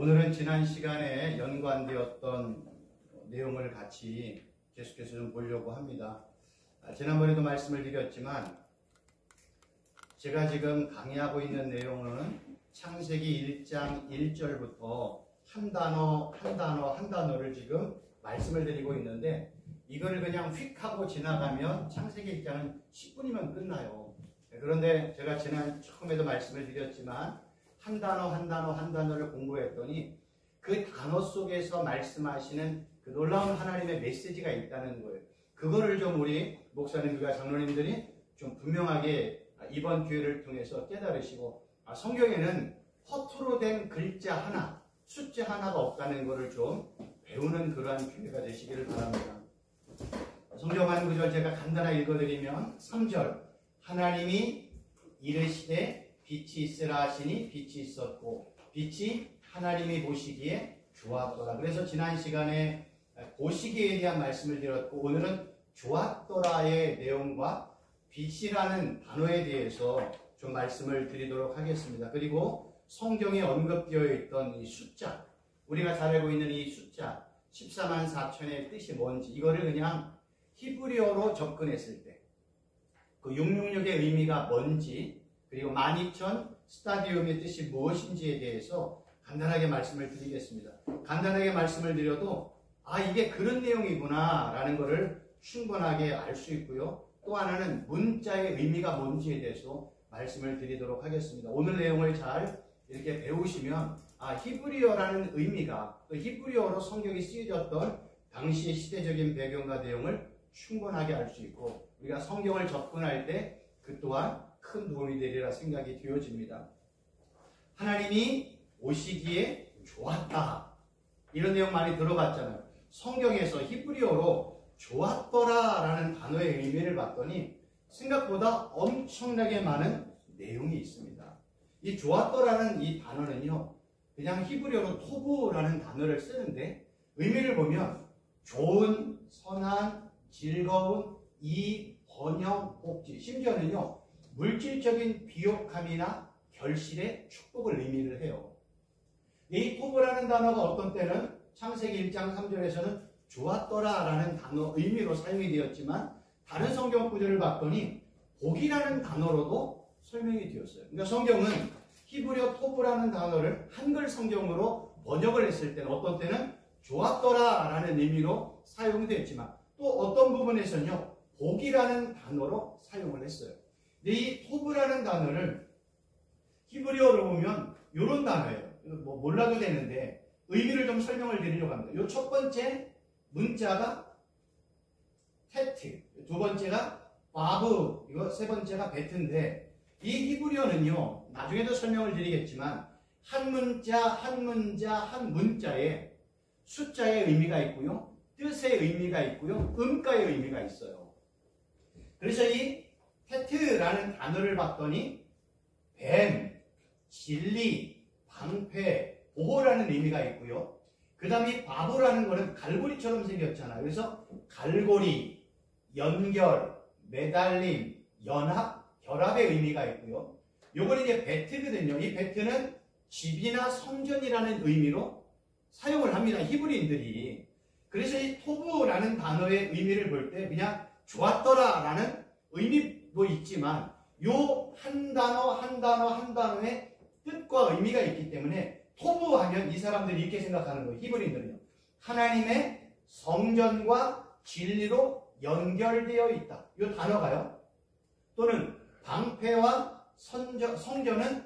오늘은 지난 시간에 연관되었던 내용을 같이 계속해서 좀 보려고 합니다. 지난번에도 말씀을 드렸지만 제가 지금 강의하고 있는 내용은 창세기 1장 1절부터 한 단어를 지금 말씀을 드리고 있는데 이걸 그냥 휙 하고 지나가면 창세기 1장은 10분이면 끝나요. 그런데 제가 지난 처음에도 말씀을 드렸지만 한 단어를 공부했더니 그 단어 속에서 말씀하시는 그 놀라운 하나님의 메시지가 있다는 거예요. 그거를 좀 우리 목사님들과 장로님들이 좀 분명하게 이번 기회를 통해서 깨달으시고 성경에는 허투루 된 글자 하나, 숫자 하나가 없다는 것을 좀 배우는 그러한 기회가 되시기를 바랍니다. 성경 한 구절 제가 간단하게 읽어드리면 3절 하나님이 이르시되 빛이 있으라 하시니 빛이 있었고 빛이 하나님이 보시기에 좋았더라. 그래서 지난 시간에 보시기에 대한 말씀을 드렸고 오늘은 좋았더라의 내용과 빛이라는 단어에 대해서 좀 말씀을 드리도록 하겠습니다. 그리고 성경에 언급되어 있던 이 숫자, 우리가 잘 알고 있는 이 숫자 14만 4천의 뜻이 뭔지 이거를 그냥 히브리어로 접근했을 때 그 666의 의미가 뭔지 그리고 12,000 스타디움의 뜻이 무엇인지에 대해서 간단하게 말씀을 드리겠습니다. 간단하게 말씀을 드려도 이게 그런 내용이구나 라는 것을 충분하게 알 수 있고요. 또 하나는 문자의 의미가 뭔지에 대해서 말씀을 드리도록 하겠습니다. 오늘 내용을 잘 이렇게 배우시면 히브리어라는 의미가 또 히브리어로 성경이 쓰여졌던 당시의 시대적인 배경과 내용을 충분하게 알 수 있고 우리가 성경을 접근할 때 그 또한 큰 도움이 되리라 생각이 되어집니다. 하나님이 오시기에 좋았다. 이런 내용 많이 들어봤잖아요. 성경에서 히브리어로 좋았더라 라는 단어의 의미를 봤더니 생각보다 엄청나게 많은 내용이 있습니다. 이 좋았더라는 이 단어는요, 그냥 히브리어로 토브라는 단어를 쓰는데 의미를 보면 좋은, 선한, 즐거운, 이익, 번영, 복지, 심지어는요 물질적인 비옥함이나 결실의 축복을 의미를 해요. 이 토브라는 단어가 어떤 때는 창세기 1장 3절에서는 좋았더라 라는 단어 의미로 사용이 되었지만 다른 성경 구절을 봤더니 복이라는 단어로도 설명이 되었어요. 그러니까 성경은 히브리어 토브라는 단어를 한글 성경으로 번역을 했을 때는 어떤 때는 좋았더라 라는 의미로 사용되었지만 또 어떤 부분에서는요 복이라는 단어로 사용을 했어요. 근데 이 토브라는 단어를 히브리어로 보면 이런 단어예요. 몰라도 되는데 의미를 좀 설명을 드리려고 합니다. 이 첫 번째 문자가 테트, 두 번째가 바브, 이거 세 번째가 베트인데 이 히브리어는요 나중에도 설명을 드리겠지만 한 문자에 숫자의 의미가 있고요 뜻의 의미가 있고요 음가의 의미가 있어요. 그래서 이 테트라는 단어를 봤더니 뱀, 진리, 방패, 보호라는 의미가 있고요. 그 다음에 바브라는 거는 갈고리처럼 생겼잖아요. 그래서 갈고리, 연결, 매달림, 연합, 결합의 의미가 있고요. 요거는 이제 베트거든요. 이 베트는 집이나 성전이라는 의미로 사용을 합니다. 히브리인들이. 그래서 이 토브라는 단어의 의미를 볼 때 그냥 좋았더라 라는 의미도 있지만 요 한 단어의 뜻과 의미가 있기 때문에 토브하면 이 사람들이 이렇게 생각하는 거예요. 히브리인들은요. 하나님의 성전과 진리로 연결되어 있다. 이 단어가요. 또는 방패와 성전은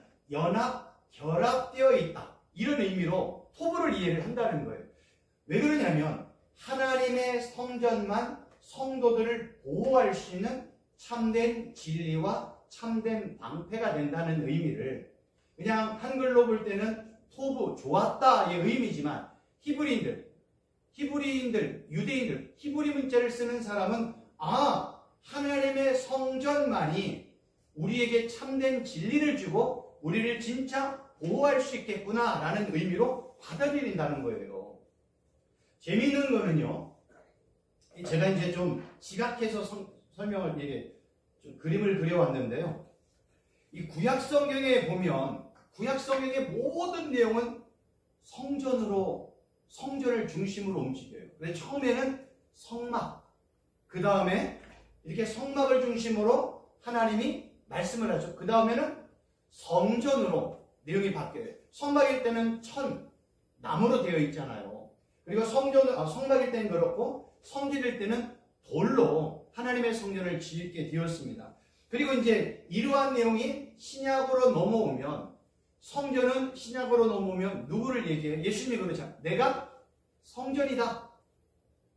결합되어 있다. 이런 의미로 토브를 이해를 한다는 거예요. 왜 그러냐면 하나님의 성전만 성도들을 보호할 수 있는 참된 진리와 참된 방패가 된다는 의미를 그냥 한글로 볼 때는 토브, 좋았다의 의미지만 히브리인들, 유대인들, 히브리 문자를 쓰는 사람은 하나님의 성전만이 우리에게 참된 진리를 주고 우리를 진짜 보호할 수 있겠구나 라는 의미로 받아들인다는 거예요. 재미있는 거는요, 제가 이제 좀 지각해서 설명을 좀 그림을 그려왔는데요. 이 구약 성경에 보면 구약 성경의 모든 내용은 성전을 중심으로 움직여요. 그래서 처음에는 성막, 그 다음에 이렇게 성막을 중심으로 하나님이 말씀을 하죠. 그 다음에는 성전으로 내용이 바뀌어요. 성막일 때는 나무로 되어 있잖아요. 그리고 성막일 때는 그렇고 성전일 때는 돌로 하나님의 성전을 짓게 되었습니다. 그리고 이제 이러한 내용이 신약으로 넘어오면, 성전은 신약으로 넘어오면 누구를 얘기해요? 예수님이 그러잖아요. 내가 성전이다.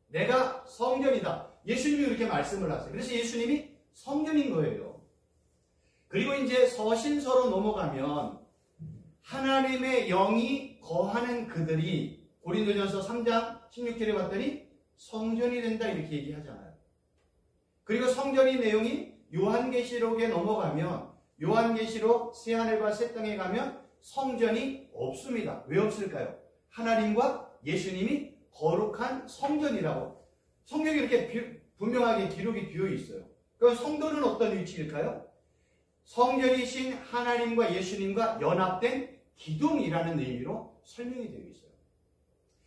내가 성전이다. 예수님이 그렇게 말씀을 하세요. 그래서 예수님이 성전인 거예요. 그리고 이제 서신서로 넘어가면 하나님의 영이 거하는 그들이, 고린도전서 3장 16절에 봤더니 성전이 된다 이렇게 얘기하잖아요. 그리고 성전의 내용이 요한계시록에 넘어가면, 요한계시록 새하늘과 새 땅에 가면 성전이 없습니다. 왜 없을까요? 하나님과 예수님이 거룩한 성전이라고 성경에 이렇게 분명하게 기록이 되어 있어요. 그럼 성도는 어떤 위치일까요? 성전이신 하나님과 예수님과 연합된 기둥이라는 의미로 설명이 되어 있어요.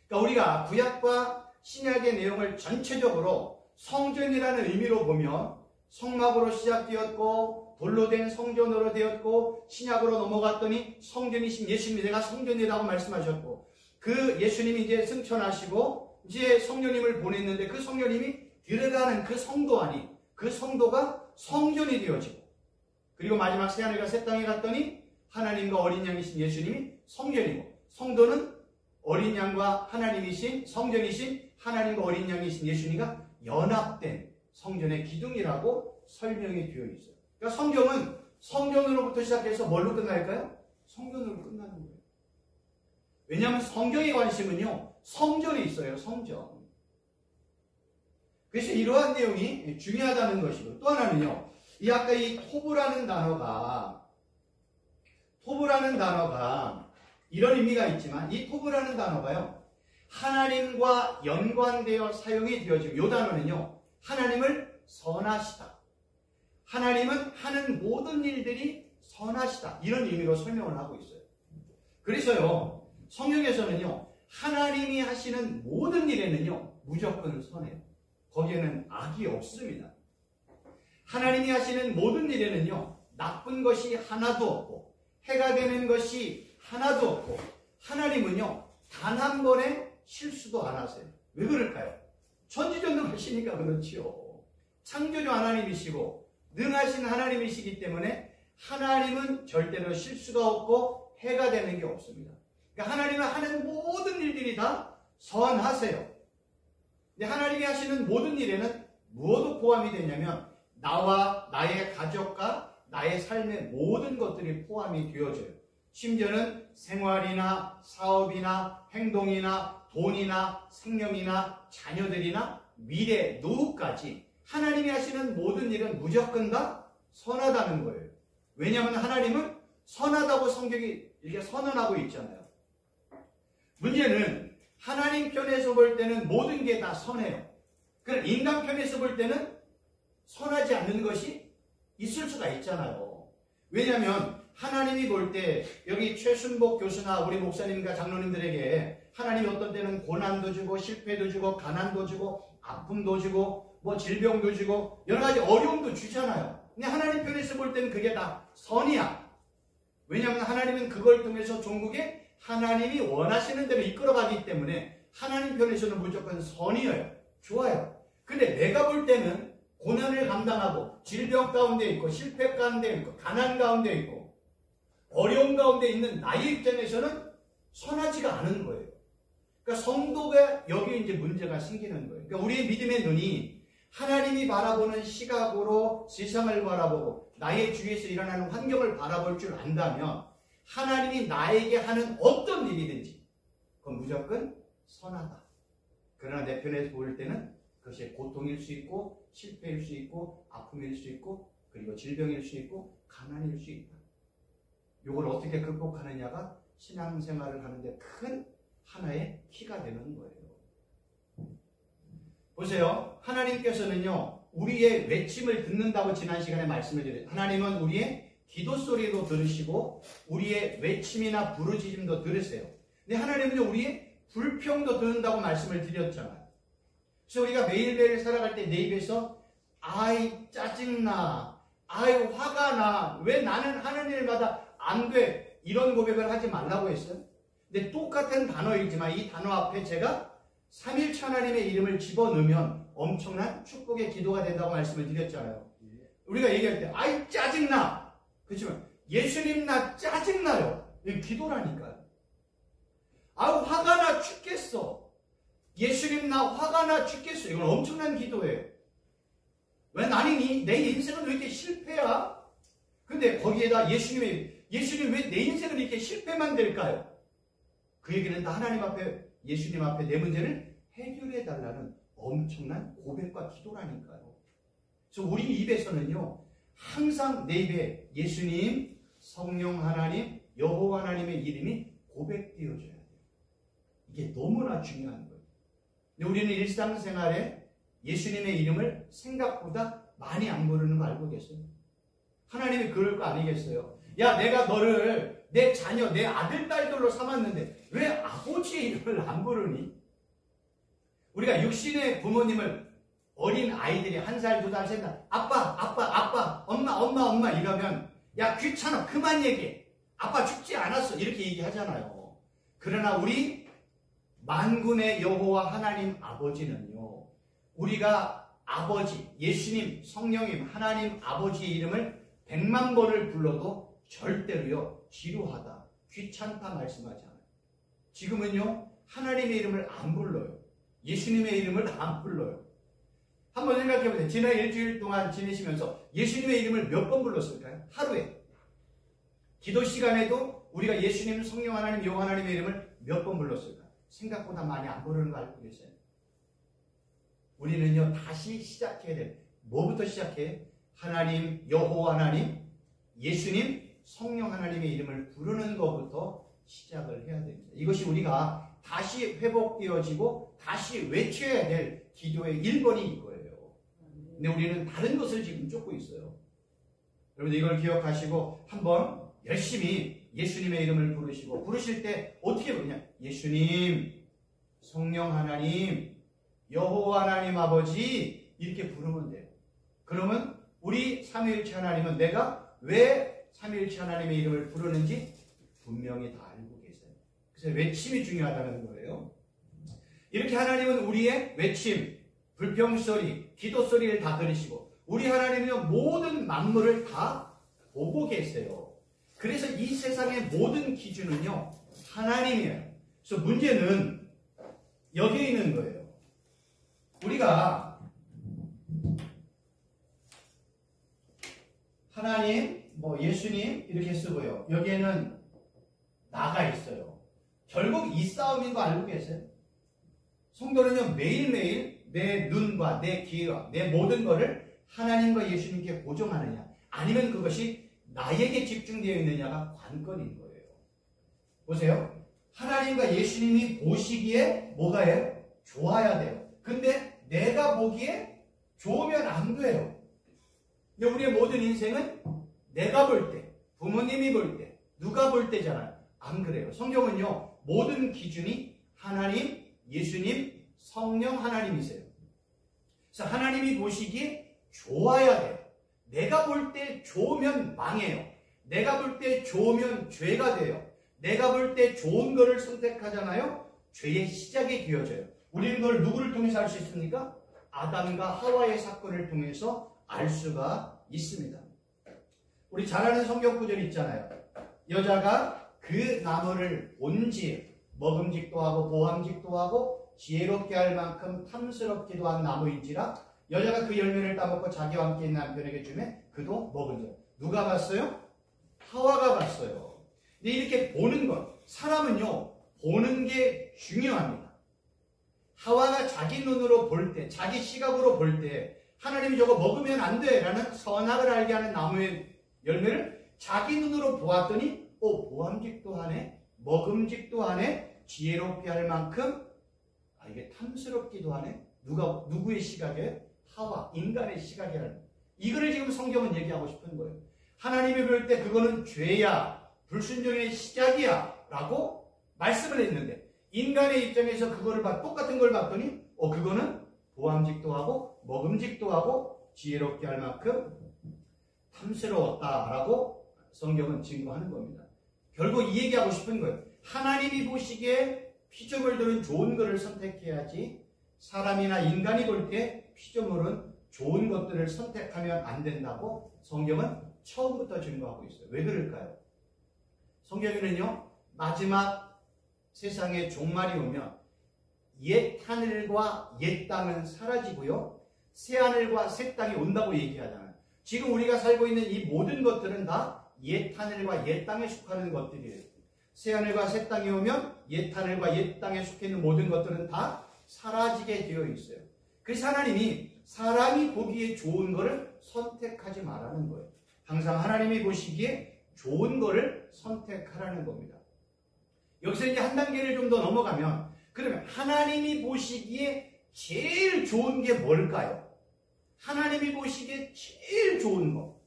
그러니까 우리가 구약과 신약의 내용을 전체적으로 성전이라는 의미로 보면 성막으로 시작되었고 돌로 된 성전으로 되었고, 신약으로 넘어갔더니 성전이신 예수님이 내가 성전이라고 말씀하셨고, 그 예수님이 이제 승천하시고 이제 성령님을 보냈는데 그 성령님이 들어가는 그 성도 안이, 그 성도가 성전이 되어지고, 그리고 마지막 새하늘과 새 땅에 갔더니 하나님과 어린 양이신 예수님이 성전이고, 성도는 어린 양과 하나님이신 성전이신 하나님과 어린 양이신 예수님과 연합된 성전의 기둥이라고 설명이 되어 있어요. 그러니까 성경은 성전으로부터 시작해서 뭘로 끝날까요? 성전으로 끝나는 거예요. 왜냐하면 성경의 관심은요, 성전에 있어요. 성전. 그래서 이러한 내용이 중요하다는 것이고, 또 하나는요, 아까 이 토부라는 단어가 이런 의미가 있지만, 이 토부라는 단어가요, 하나님과 연관되어 사용이 되어지고, 이 단어는요, 하나님을 선하시다, 하나님은 하는 모든 일들이 선하시다, 이런 의미로 설명을 하고 있어요. 그래서요, 성경에서는요, 하나님이 하시는 모든 일에는요, 무조건 선해요. 거기에는 악이 없습니다. 하나님이 하시는 모든 일에는요, 나쁜 것이 하나도 없고 해가 되는 것이 하나도 없고, 하나님은요, 단 한 번의 실수도 안 하세요. 왜 그럴까요? 천지전능하시니까 그렇지요. 창조주 하나님이시고 능하신 하나님이시기 때문에 하나님은 절대로 실수가 없고 해가 되는 게 없습니다. 그러니까 하나님은 하는 모든 일들이 다 선하세요. 근데 하나님이 하시는 모든 일에는 무엇도 포함이 되냐면 나와 나의 가족과 나의 삶의 모든 것들이 포함이 되어져요. 심지어는 생활이나 사업이나 행동이나 돈이나 생명이나 자녀들이나 미래, 노후까지 하나님이 하시는 모든 일은 무조건 다 선하다는 거예요. 왜냐하면 하나님은 선하다고 성경이 이렇게 선언하고 있잖아요. 문제는 하나님 편에서 볼 때는 모든 게 다 선해요. 그럼 인간 편에서 볼 때는 선하지 않는 것이 있을 수가 있잖아요. 왜냐하면 하나님이 볼 때 여기 최순복 교수나 우리 목사님과 장로님들에게 하나님이 어떤 때는 고난도 주고 실패도 주고 가난도 주고 아픔도 주고 뭐 질병도 주고 여러 가지 어려움도 주잖아요. 근데 하나님 편에서 볼 때는 그게 다 선이야. 왜냐하면 하나님은 그걸 통해서 종국에 하나님이 원하시는 대로 이끌어가기 때문에 하나님 편에서는 무조건 선이에요. 좋아요. 근데 내가 볼 때는 고난을 감당하고 질병 가운데 있고 실패 가운데 있고 가난 가운데 있고 어려움 가운데 있는 나의 입장에서는 선하지가 않은 거예요. 그러니까 성도가 여기에 이제 문제가 생기는 거예요. 그러니까 우리의 믿음의 눈이 하나님이 바라보는 시각으로 세상을 바라보고 나의 주위에서 일어나는 환경을 바라볼 줄 안다면 하나님이 나에게 하는 어떤 일이든지 그건 무조건 선하다. 그러나 내 편에서 볼 때는 그것이 고통일 수 있고 실패일 수 있고 아픔일 수 있고 그리고 질병일 수 있고 가난일 수 있다. 이걸 어떻게 극복하느냐가 신앙생활을 하는데 큰 하나의 키가 되는 거예요. 보세요. 하나님께서는요, 우리의 외침을 듣는다고 지난 시간에 말씀을 드렸어요. 하나님은 우리의 기도 소리도 들으시고 우리의 외침이나 부르짖음도 들으세요. 근데 근데 하나님은요, 우리의 불평도 듣는다고 말씀을 드렸잖아요. 그래서 우리가 매일매일 살아갈 때 내 입에서 아이 짜증나, 아이 화가 나, 왜 나는 하는 일마다 안 돼, 이런 고백을 하지 말라고 했어요. 근데 똑같은 단어이지만 이 단어 앞에 제가 삼일체 하나님의 이름을 집어넣으면 엄청난 축복의 기도가 된다고 말씀을 드렸잖아요. 우리가 얘기할 때 아이 짜증나, 그렇지만 예수님 나 짜증나요, 이게 기도라니까요. 아우 화가 나 죽겠어, 예수님 나 화가 나 죽겠어, 이건 엄청난 기도예요. 왜 나는 내 인생은 왜 이렇게 실패야? 근데 거기에다 예수님 왜 내 인생은 이렇게 실패만 될까요? 그 얘기는 다 하나님 앞에, 예수님 앞에 내 문제를 해결해 달라는 엄청난 고백과 기도라니까요. 그래서 우리 입에서는요, 항상 내 입에 예수님, 성령 하나님, 여호와 하나님의 이름이 고백되어져야 돼요. 이게 너무나 중요한 거예요. 근데 우리는 일상생활에 예수님의 이름을 생각보다 많이 안 부르는 거 알고 계세요? 하나님이 그럴 거 아니겠어요? 야, 내가 너를 내 자녀, 내 아들, 딸들로 삼았는데 왜 아버지의 이름을 안 부르니? 우리가 육신의 부모님을, 어린 아이들이 1살, 2살, 3살 아빠, 엄마 이러면 야 귀찮아, 그만 얘기해, 아빠 죽지 않았어, 이렇게 얘기하잖아요. 그러나 우리 만군의 여호와 하나님 아버지는요, 우리가 아버지, 예수님, 성령님, 하나님 아버지의 이름을 100만 번을 불러도 절대로요, 지루하다, 귀찮다 말씀하지 않아요. 지금은요, 하나님의 이름을 안 불러요. 예수님의 이름을 안 불러요. 한번 생각해보세요. 지난 일주일 동안 지내시면서 예수님의 이름을 몇 번 불렀을까요? 하루에. 기도 시간에도 우리가 예수님, 성령 하나님, 여호와 하나님의 이름을 몇 번 불렀을까요? 생각보다 많이 안 부르는 거 알고 계세요? 우리는요, 다시 시작해야 돼요. 뭐부터 시작해? 하나님, 여호와 하나님, 예수님, 성령 하나님의 이름을 부르는 것부터 시작을 해야 됩니다. 이것이 우리가 다시 회복되어지고 다시 외쳐야 될 기도의 1번이 이거예요. 근데 우리는 다른 것을 지금 쫓고 있어요. 여러분 이걸 기억하시고 한번 열심히 예수님의 이름을 부르시고, 부르실 때 어떻게 부르냐? 예수님, 성령 하나님, 여호와 하나님 아버지, 이렇게 부르면 돼요. 그러면 우리 삼위일체 하나님은 내가 왜 삼위일체 하나님의 이름을 부르는지 분명히 다 알고 계세요. 그래서 외침이 중요하다는 거예요. 이렇게 하나님은 우리의 외침, 불평소리, 기도소리를 다 들으시고, 우리 하나님은 모든 만물을 다 보고 계세요. 그래서 이 세상의 모든 기준은요, 하나님이에요. 그래서 문제는 여기에 있는 거예요. 우리가 하나님, 예수님 이렇게 쓰고요, 여기에는 나가 있어요. 결국 이 싸움인 거 알고 계세요? 성도는요, 매일매일 내 눈과 내 귀와 내 모든 것을 하나님과 예수님께 고정하느냐, 아니면 그것이 나에게 집중되어 있느냐가 관건인 거예요. 보세요. 하나님과 예수님이 보시기에 뭐가 해요? 좋아야 돼요. 근데 내가 보기에 좋으면 안 돼요. 근데 우리의 모든 인생은 내가 볼 때, 부모님이 볼 때, 누가 볼 때잖아요. 안 그래요. 성경은요, 모든 기준이 하나님, 예수님, 성령 하나님이세요. 그래서 하나님이 보시기에 좋아야 돼요. 내가 볼 때 좋으면 망해요. 내가 볼 때 좋으면 죄가 돼요. 내가 볼 때 좋은 거를 선택하잖아요. 죄의 시작이 되어져요. 우리는 그걸 누구를 통해서 알 수 있습니까? 아담과 하와의 사건을 통해서 알 수가 있습니다. 우리 잘 아는 성경 구절 있잖아요. 여자가 그 나무를 본지 먹음직도 하고 보암직도 하고 지혜롭게 할 만큼 탐스럽기도 한 나무인지라 여자가 그 열매를 따먹고 자기와 함께 있는 남편에게 주매 그도 먹은지라. 누가 봤어요? 하와가 봤어요. 근데 이렇게 보는 것, 사람은요, 보는 게 중요합니다. 하와가 자기 눈으로 볼 때, 자기 시각으로 볼 때 하나님이 저거 먹으면 안 돼 라는 선악을 알게 하는 나무의 열매를 자기 눈으로 보았더니 보암직도 하네, 먹음직도 하네, 지혜롭게 할 만큼 이게 탐스럽기도 하네. 누구의 시각이에요? 하와, 인간의 시각이라는. 이거를 지금 성경은 얘기하고 싶은 거예요. 하나님이 볼 때 그거는 죄야, 불순종의 시작이야 라고 말씀을 했는데 인간의 입장에서 그거를 똑같은 걸 봤더니 그거는 보암직도 하고 먹음직도 하고 지혜롭게 할 만큼 탐스러웠다라고 성경은 증거하는 겁니다. 결국 이 얘기하고 싶은 거예요. 하나님이 보시기에 피조물들은 좋은 것을 선택해야지 사람이나 인간이 볼 때 피조물은 좋은 것들을 선택하면 안 된다고 성경은 처음부터 증거하고 있어요. 왜 그럴까요? 성경에는요, 마지막 세상의 종말이 오면 옛 하늘과 옛 땅은 사라지고요, 새 하늘과 새 땅이 온다고 얘기하잖아요. 지금 우리가 살고 있는 이 모든 것들은 다 옛 하늘과 옛 땅에 속하는 것들이에요. 새 하늘과 새 땅이 오면 옛 하늘과 옛 땅에 속해 있는 모든 것들은 다 사라지게 되어 있어요. 그래서 하나님이 사람이 보기에 좋은 것을 선택하지 말라는 거예요. 항상 하나님이 보시기에 좋은 것을 선택하라는 겁니다. 여기서 이제 한 단계를 좀 더 넘어가면, 그러면 하나님이 보시기에 제일 좋은 게 뭘까요? 하나님이 보시기에 제일 좋은 거,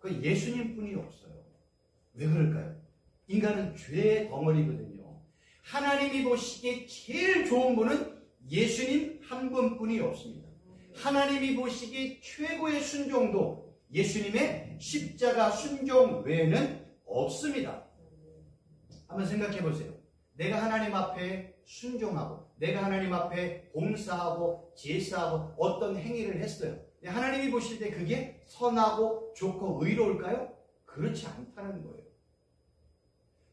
그 예수님 뿐이 없어요. 왜 그럴까요? 인간은 죄의 덩어리거든요. 하나님이 보시기에 제일 좋은 분은 예수님 한 분뿐이 없습니다. 하나님이 보시기에 최고의 순종도 예수님의 십자가 순종 외에는 없습니다. 한번 생각해 보세요. 내가 하나님 앞에 순종하고 내가 하나님 앞에 봉사하고 제사하고 어떤 행위를 했어요. 하나님이 보실 때 그게 선하고 좋고 의로울까요? 그렇지 않다는 거예요.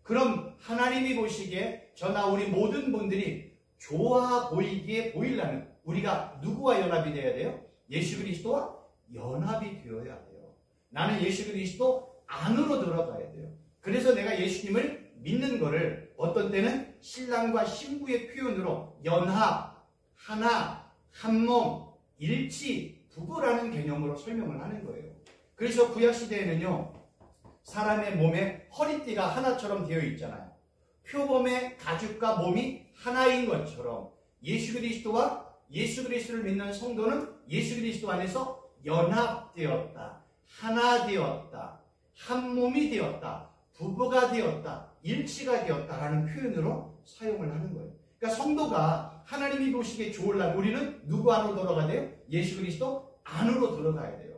그럼 하나님이 보시기에 저나 우리 모든 분들이 좋아 보이기에 보이려면 우리가 누구와 연합이 되어야 돼요? 예수 그리스도와 연합이 되어야 돼요. 나는 예수 그리스도 안으로 들어가야 돼요. 그래서 내가 예수님을 믿는 거를 어떤 때는 신랑과 신부의 표현으로 연합, 하나, 한몸, 일치, 부부라는 개념으로 설명을 하는 거예요. 그래서 구약시대에는요, 사람의 몸에 허리띠가 하나처럼 되어 있잖아요. 표범의 가죽과 몸이 하나인 것처럼 예수 그리스도와 예수 그리스도를 믿는 성도는 예수 그리스도 안에서 연합되었다, 하나 되었다, 한 몸이 되었다, 부부가 되었다, 일치가 되었다라는 표현으로 사용을 하는 거예요. 그러니까 성도가 하나님이 보시기에 좋으려면 우리는 누구 안으로 들어가야 돼요? 예수 그리스도 안으로 들어가야 돼요.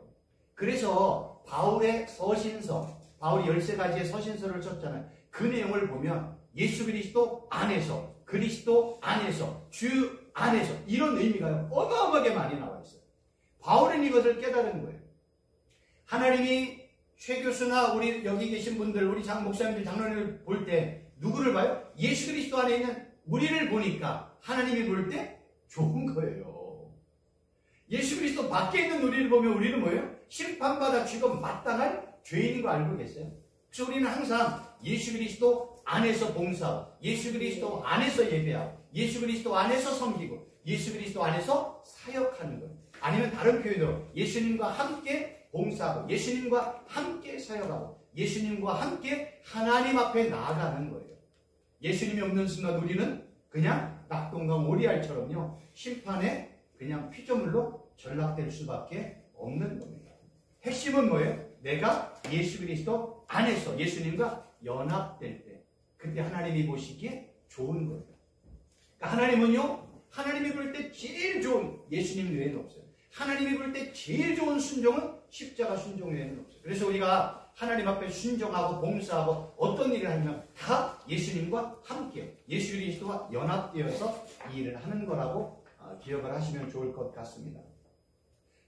그래서 바울의 서신서, 바울이 13가지의 서신서를 썼잖아요. 그 내용을 보면 예수 그리스도 안에서, 그리스도 안에서, 주 안에서, 이런 의미가 어마어마하게 많이 나와 있어요. 바울은 이것을 깨달은 거예요. 하나님이 최 교수나 우리 여기 계신 분들, 우리 목사님들, 장로님을 볼 때 누구를 봐요? 예수 그리스도 안에 있는 우리를 보니까 하나님이 볼 때 좋은 거예요. 예수 그리스도 밖에 있는 우리를 보면 우리는 뭐예요? 심판받아 죽어 마땅할 죄인인 거 알고 계세요? 그래서 우리는 항상 예수 그리스도 안에서 봉사하고, 예수 그리스도 안에서 예배하고, 예수 그리스도 안에서 섬기고, 예수 그리스도 안에서 사역하는 거예요. 아니면 다른 표현으로 예수님과 함께 봉사하고, 예수님과 함께 사역하고, 예수님과 함께 하나님 앞에 나아가는 거예요. 예수님이 없는 순간 우리는 그냥 낙동과 모리알처럼요, 심판에 그냥 피조물로 전락될 수밖에 없는 겁니다. 핵심은 뭐예요? 내가 예수 그리스도 안에서 예수님과 연합될 때, 그때 하나님이 보시기에 좋은 거예요. 그러니까 하나님은요, 하나님이 볼 때 제일 좋은 예수님 외에는 없어요. 하나님이 볼 때 제일 좋은 순종은 십자가 순종 외에는 없어요. 그래서 우리가 하나님 앞에 순종하고 봉사하고 어떤 일을 하면 다 예수님과 함께 예수 그리스도와 연합되어서 이 일을 하는 거라고 기억을 하시면 좋을 것 같습니다.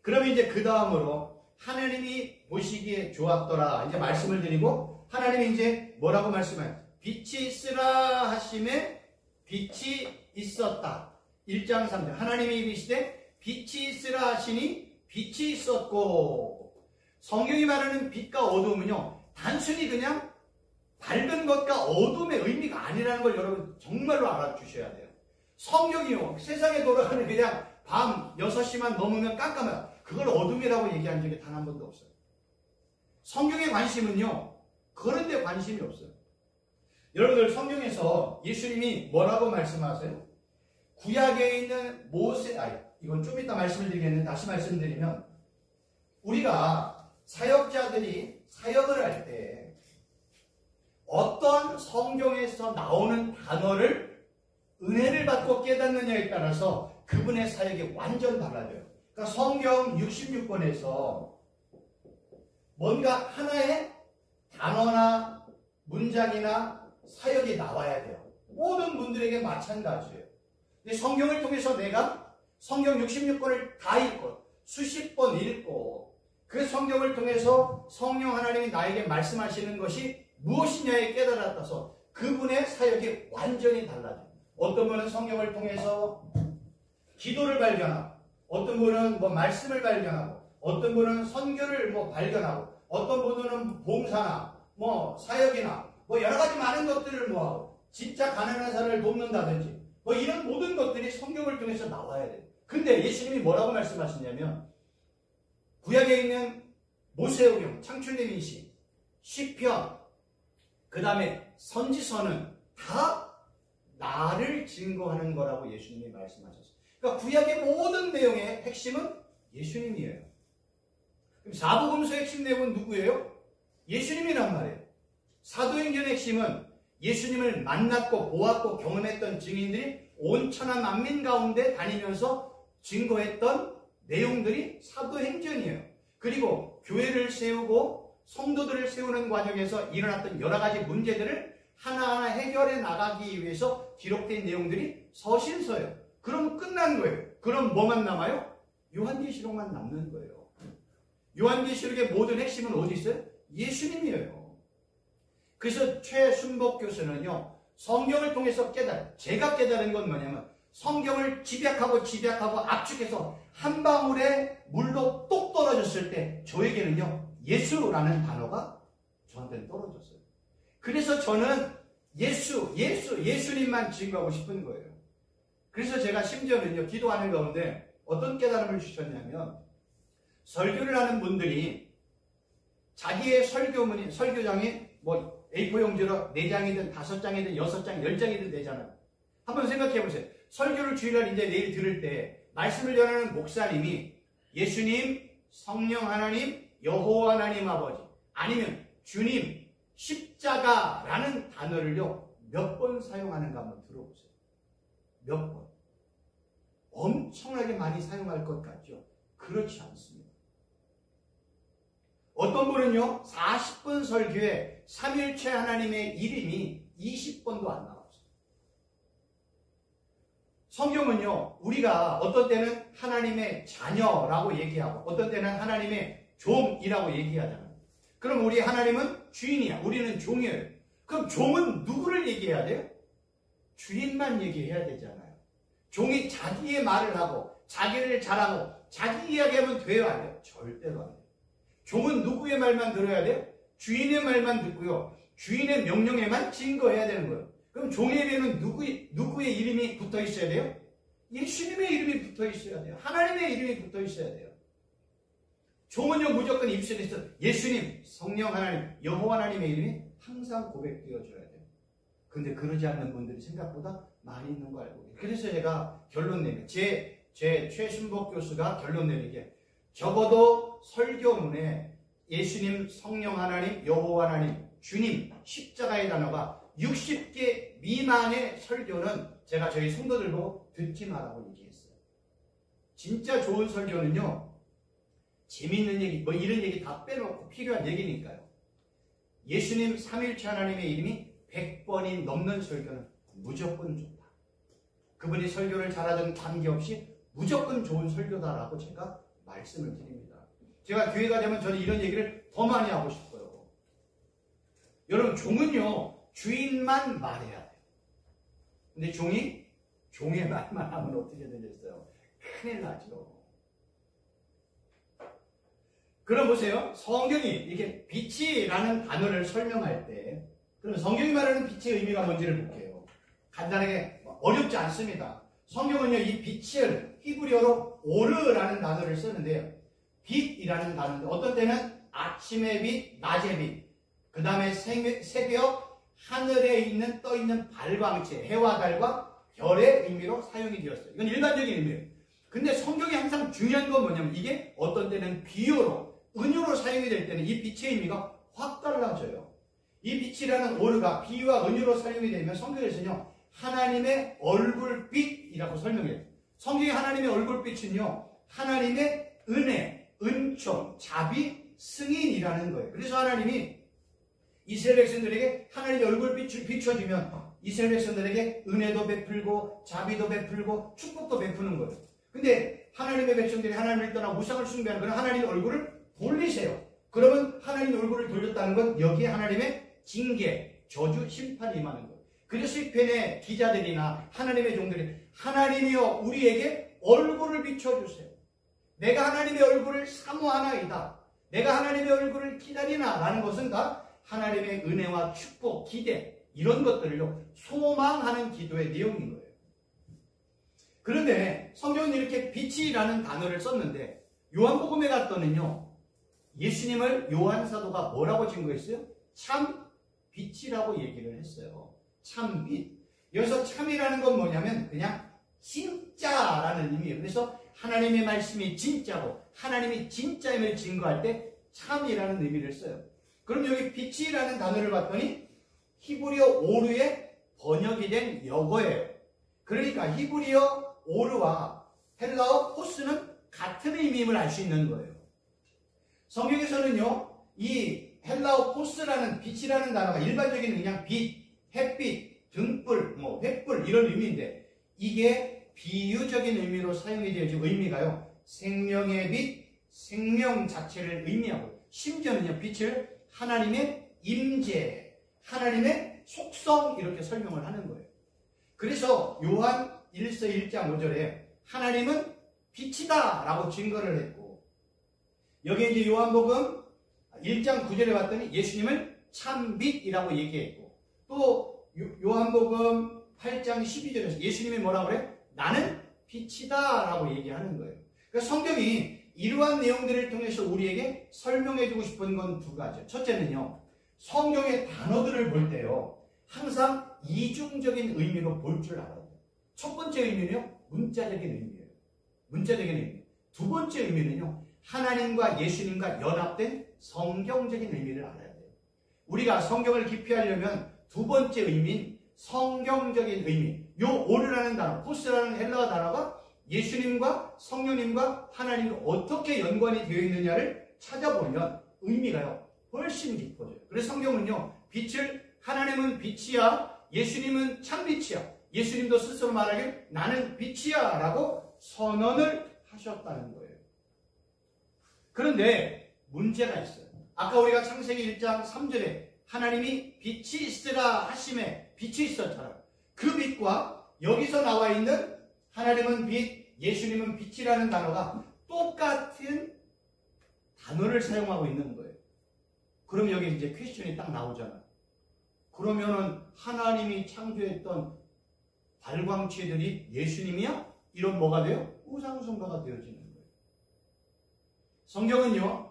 그러면 이제 그 다음으로 하나님이 보시기에 좋았더라 이제 말씀을 드리고, 하나님이 이제 뭐라고 말씀해요? 빛이 있으라 하심에 빛이 있었다. 1장 3절 하나님이 이르시되 빛이 있으라 하시니 빛이 있었고. 성경이 말하는 빛과 어두움은요, 단순히 그냥 밝은 것과 어둠의 의미가 아니라는 걸 여러분 정말로 알아주셔야 돼요. 성경이요, 세상에 돌아가는 그냥 밤 6시만 넘으면 깜깜해요. 그걸 어둠이라고 얘기한 적이 단 한 번도 없어요. 성경의 관심은요, 그런 데 관심이 없어요. 여러분들 성경에서 예수님이 뭐라고 말씀하세요? 구약에 있는 이건 좀 이따 말씀을 드리겠는데 다시 말씀드리면, 우리가 사역자들이 사역을 할 때 어떤 성경에서 나오는 단어를 은혜를 받고 깨닫느냐에 따라서 그분의 사역이 완전 달라져요. 그러니까 성경 66권에서 뭔가 하나의 단어나 문장이나 사역이 나와야 돼요. 모든 분들에게 마찬가지예요. 근데 성경을 통해서 내가 성경 66권을 다 읽고 수십 번 읽고 그 성경을 통해서 성령 하나님이 나에게 말씀하시는 것이 무엇이냐에 깨달아서 그분의 사역이 완전히 달라져요. 어떤 분은 성경을 통해서 기도를 발견하고, 어떤 분은 말씀을 발견하고, 어떤 분은 선교를 발견하고, 어떤 분은 봉사나 사역이나 여러 가지 많은 것들을 하고, 진짜 가난한 사람을 돕는다든지 이런 모든 것들이 성경을 통해서 나와야 돼요. 근데 예수님이 뭐라고 말씀하시냐면 구약에 있는 모세오경, 창출내민시, 시편, 그 다음에 선지서는 다 나를 증거하는 거라고 예수님이 말씀하셨어요. 그러니까 구약의 모든 내용의 핵심은 예수님이에요. 그럼 사복음서의 핵심 내용은 누구예요? 예수님이란 말이에요. 사도행전의 핵심은 예수님을 만났고 보았고 경험했던 증인들이 온 천하 만민 가운데 다니면서 증거했던 내용들이 사도행전이에요. 그리고 교회를 세우고 성도들을 세우는 과정에서 일어났던 여러 가지 문제들을 하나하나 해결해 나가기 위해서 기록된 내용들이 서신서예요. 그럼 끝난 거예요. 그럼 뭐만 남아요? 요한계시록만 남는 거예요. 요한계시록의 모든 핵심은 어디 있어요? 예수님이에요. 그래서 최순복 교수는요, 성경을 통해서 제가 깨달은 건 뭐냐면 성경을 집약하고 압축해서 한 방울의 물로 똑 떨어졌을 때 저에게는요, 예수라는 단어가 저한테는 떨어졌어요. 그래서 저는 예수님만 증거하고 싶은 거예요. 그래서 제가 심지어는요, 기도하는 가운데 어떤 깨달음을 주셨냐면, 설교를 하는 분들이 자기의 설교장이 A4 용지로 4장이든 5장이든 6장, 10장이든 되잖아요. 한번 생각해 보세요. 설교를 주일날 이제 내일 들을 때 말씀을 전하는 목사님이 예수님, 성령 하나님, 여호와 하나님 아버지, 아니면 주님, 십자가라는 단어를요, 몇 번 사용하는가 한번 들어보세요. 몇 번. 엄청나게 많이 사용할 것 같죠? 그렇지 않습니다. 어떤 분은요, 40분 설교에 삼일체 하나님의 이름이 20번도 안 나왔어요. 성경은요, 우리가 어떤 때는 하나님의 자녀라고 얘기하고, 어떤 때는 하나님의 종이라고 얘기하잖아요. 그럼 우리 하나님은 주인이야. 우리는 종이에요. 그럼 종은 누구를 얘기해야 돼요? 주인만 얘기해야 되잖아요. 종이 자기의 말을 하고, 자기를 자랑하고, 자기 이야기하면 돼요, 안 돼요? 절대로 안 돼요. 종은 누구의 말만 들어야 돼요? 주인의 말만 듣고요. 주인의 명령에만 증거해야 되는 거예요. 그럼 종에게는 누구의 이름이 붙어 있어야 돼요? 예수님의 이름이 붙어 있어야 돼요. 하나님의 이름이 붙어 있어야 돼요. 종은요, 무조건 입술에서 예수님, 성령 하나님, 여호와 하나님의 이름이 항상 고백되어져야 돼요. 근데 그러지 않는 분들이 생각보다 많이 있는 거 알고 계세요. 그래서 제가 결론 내면, 제 최순복 교수가 결론 내리게, 적어도 설교문에 예수님, 성령 하나님, 여호와 하나님, 주님, 십자가의 단어가 60개 미만의 설교는 제가 저희 성도들도 듣지 말라고 얘기했어요. 진짜 좋은 설교는요, 재미있는 얘기, 이런 얘기 다 빼놓고 필요한 얘기니까요. 예수님 삼일체 하나님의 이름이 100번이 넘는 설교는 무조건 좋다. 그분이 설교를 잘하든 관계없이 무조건 좋은 설교다라고 제가 말씀을 드립니다. 제가 교회가 되면 저는 이런 얘기를 더 많이 하고 싶어요. 여러분, 종은요, 주인만 말해야 돼요. 근데 종이 종의 말만 하면 어떻게 되겠어요? 큰일 나죠. 그럼 보세요. 성경이 이렇게 빛이라는 단어를 설명할 때, 그럼 성경이 말하는 빛의 의미가 뭔지를 볼게요. 간단하게, 어렵지 않습니다. 성경은요, 이 빛을 히브리어로 오르라는 단어를 쓰는데요. 빛이라는 단어인데, 어떤 때는 아침의 빛, 낮의 빛, 그 다음에 새벽 하늘에 있는 떠있는 발광체, 해와 달과 별의 의미로 사용이 되었어요. 이건 일반적인 의미예요. 근데 성경이 항상 중요한 건 뭐냐면, 이게 어떤 때는 비유로, 은유로 사용이 될 때는 이 빛의 의미가 확 달라져요. 이 빛이라는 오르가 비유와 은유로 사용이 되면 성경에서는요, 하나님의 얼굴빛이라고 설명해요. 성경의 하나님의 얼굴빛은요, 하나님의 은혜, 은총, 자비, 승인이라는 거예요. 그래서 하나님이 이스라엘 백성들에게 하나님의 얼굴빛을 비춰주면 이스라엘 백성들에게 은혜도 베풀고 자비도 베풀고 축복도 베푸는 거예요. 근데 하나님의 백성들이 하나님을 떠나 우상을 숭배하는 그런 하나님의 얼굴을 돌리세요. 그러면 하나님의 얼굴을 돌렸다는 건 여기에 하나님의 징계, 저주, 심판이 임하는 거예요. 그래서 이 편의 기자들이나 하나님의 종들이 하나님이여 우리에게 얼굴을 비춰주세요. 내가 하나님의 얼굴을 사모하나이다. 내가 하나님의 얼굴을 기다리나 라는 것은 다 하나님의 은혜와 축복, 기대 이런 것들을요 소망하는 기도의 내용인 거예요. 그런데 성경은 이렇게 빛이라는 단어를 썼는데 요한복음에 갔더니요 예수님을 요한 사도가 뭐라고 증거했어요? 참 빛이라고 얘기를 했어요. 참 빛. 여기서 참이라는 건 뭐냐면 그냥 진짜라는 의미예요. 그래서 하나님의 말씀이 진짜고 하나님이 진짜임을 증거할 때 참이라는 의미를 써요. 그럼 여기 빛이라는 단어를 봤더니 히브리어 오르의 번역이 된 영어예요. 그러니까 히브리어 오르와 헬라어 포스는 같은 의미임을 알 수 있는 거예요. 성경에서는요 이 헬라어 포스라는 빛이라는 단어가 일반적인 그냥 빛, 햇빛, 등불, 횃불 이런 의미인데 이게 비유적인 의미로 사용이 되어진 의미가요 생명의 빛, 생명 자체를 의미하고 심지어는요 빛을 하나님의 임재, 하나님의 속성 이렇게 설명을 하는 거예요. 그래서 요한 1서 1장 5절에 하나님은 빛이다 라고 증거를 했고 여기 이제 요한복음 1장 9절에 봤더니 예수님을 참빛이라고 얘기했고 또 요한복음 8장 12절에서 예수님이 뭐라고 그래? 나는 빛이다 라고 얘기하는 거예요. 그러니까 성경이 이러한 내용들을 통해서 우리에게 설명해주고 싶은 건 두 가지죠. 첫째는요 성경의 단어들을 볼 때요 항상 이중적인 의미로 볼 줄 알아야 돼요. 첫 번째 의미는요 문자적인 의미예요. 문자적인 의미. 두 번째 의미는요 하나님과 예수님과 연합된 성경적인 의미를 알아야 돼요. 우리가 성경을 깊이 하려면 두 번째 의미인 성경적인 의미, 요 오르라는 단어, 포스라는 헬라어 단어가 예수님과 성령님과 하나님과 어떻게 연관이 되어 있느냐를 찾아보면 의미가요 훨씬 깊어져요. 그래서 성경은요 빛을 하나님은 빛이야, 예수님은 참빛이야, 예수님도 스스로 말하길 나는 빛이야 라고 선언을 하셨다는 거예요. 그런데 문제가 있어요. 아까 우리가 창세기 1장 3절에 하나님이 빛이 있으라 하심에 빛이 있었잖아요. 그 빛과 여기서 나와 있는 하나님은 빛, 예수님은 빛이라는 단어가 똑같은 단어를 사용하고 있는 거예요. 그럼 여기 이제 퀘스천이 딱 나오잖아요. 그러면은 하나님이 창조했던 발광체들이 예수님이야? 이런 뭐가 돼요? 우상숭배가 되어지는 거예요. 성경은요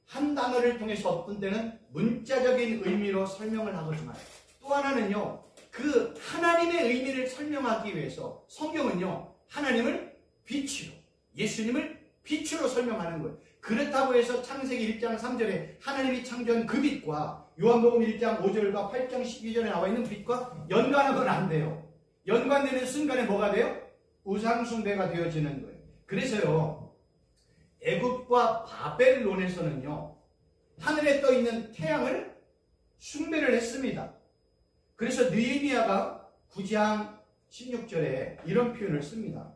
한 단어를 통해서 어떤 때는 문자적인 의미로 설명을 하지만 또 하나는요 그 하나님의 의미를 설명하기 위해서 성경은요 하나님을 빛으로, 예수님을 빛으로 설명하는 거예요. 그렇다고 해서 창세기 1장 3절에 하나님이 창조한 그 빛과 요한복음 1장 5절과 8장 12절에 나와 있는 빛과 연관하면 안 돼요. 연관되는 순간에 뭐가 돼요? 우상숭배가 되어지는 거예요. 그래서요 애굽과 바벨론에서는요 하늘에 떠 있는 태양을 숭배를 했습니다. 그래서 느헤미야가 9장 16절에 이런 표현을 씁니다.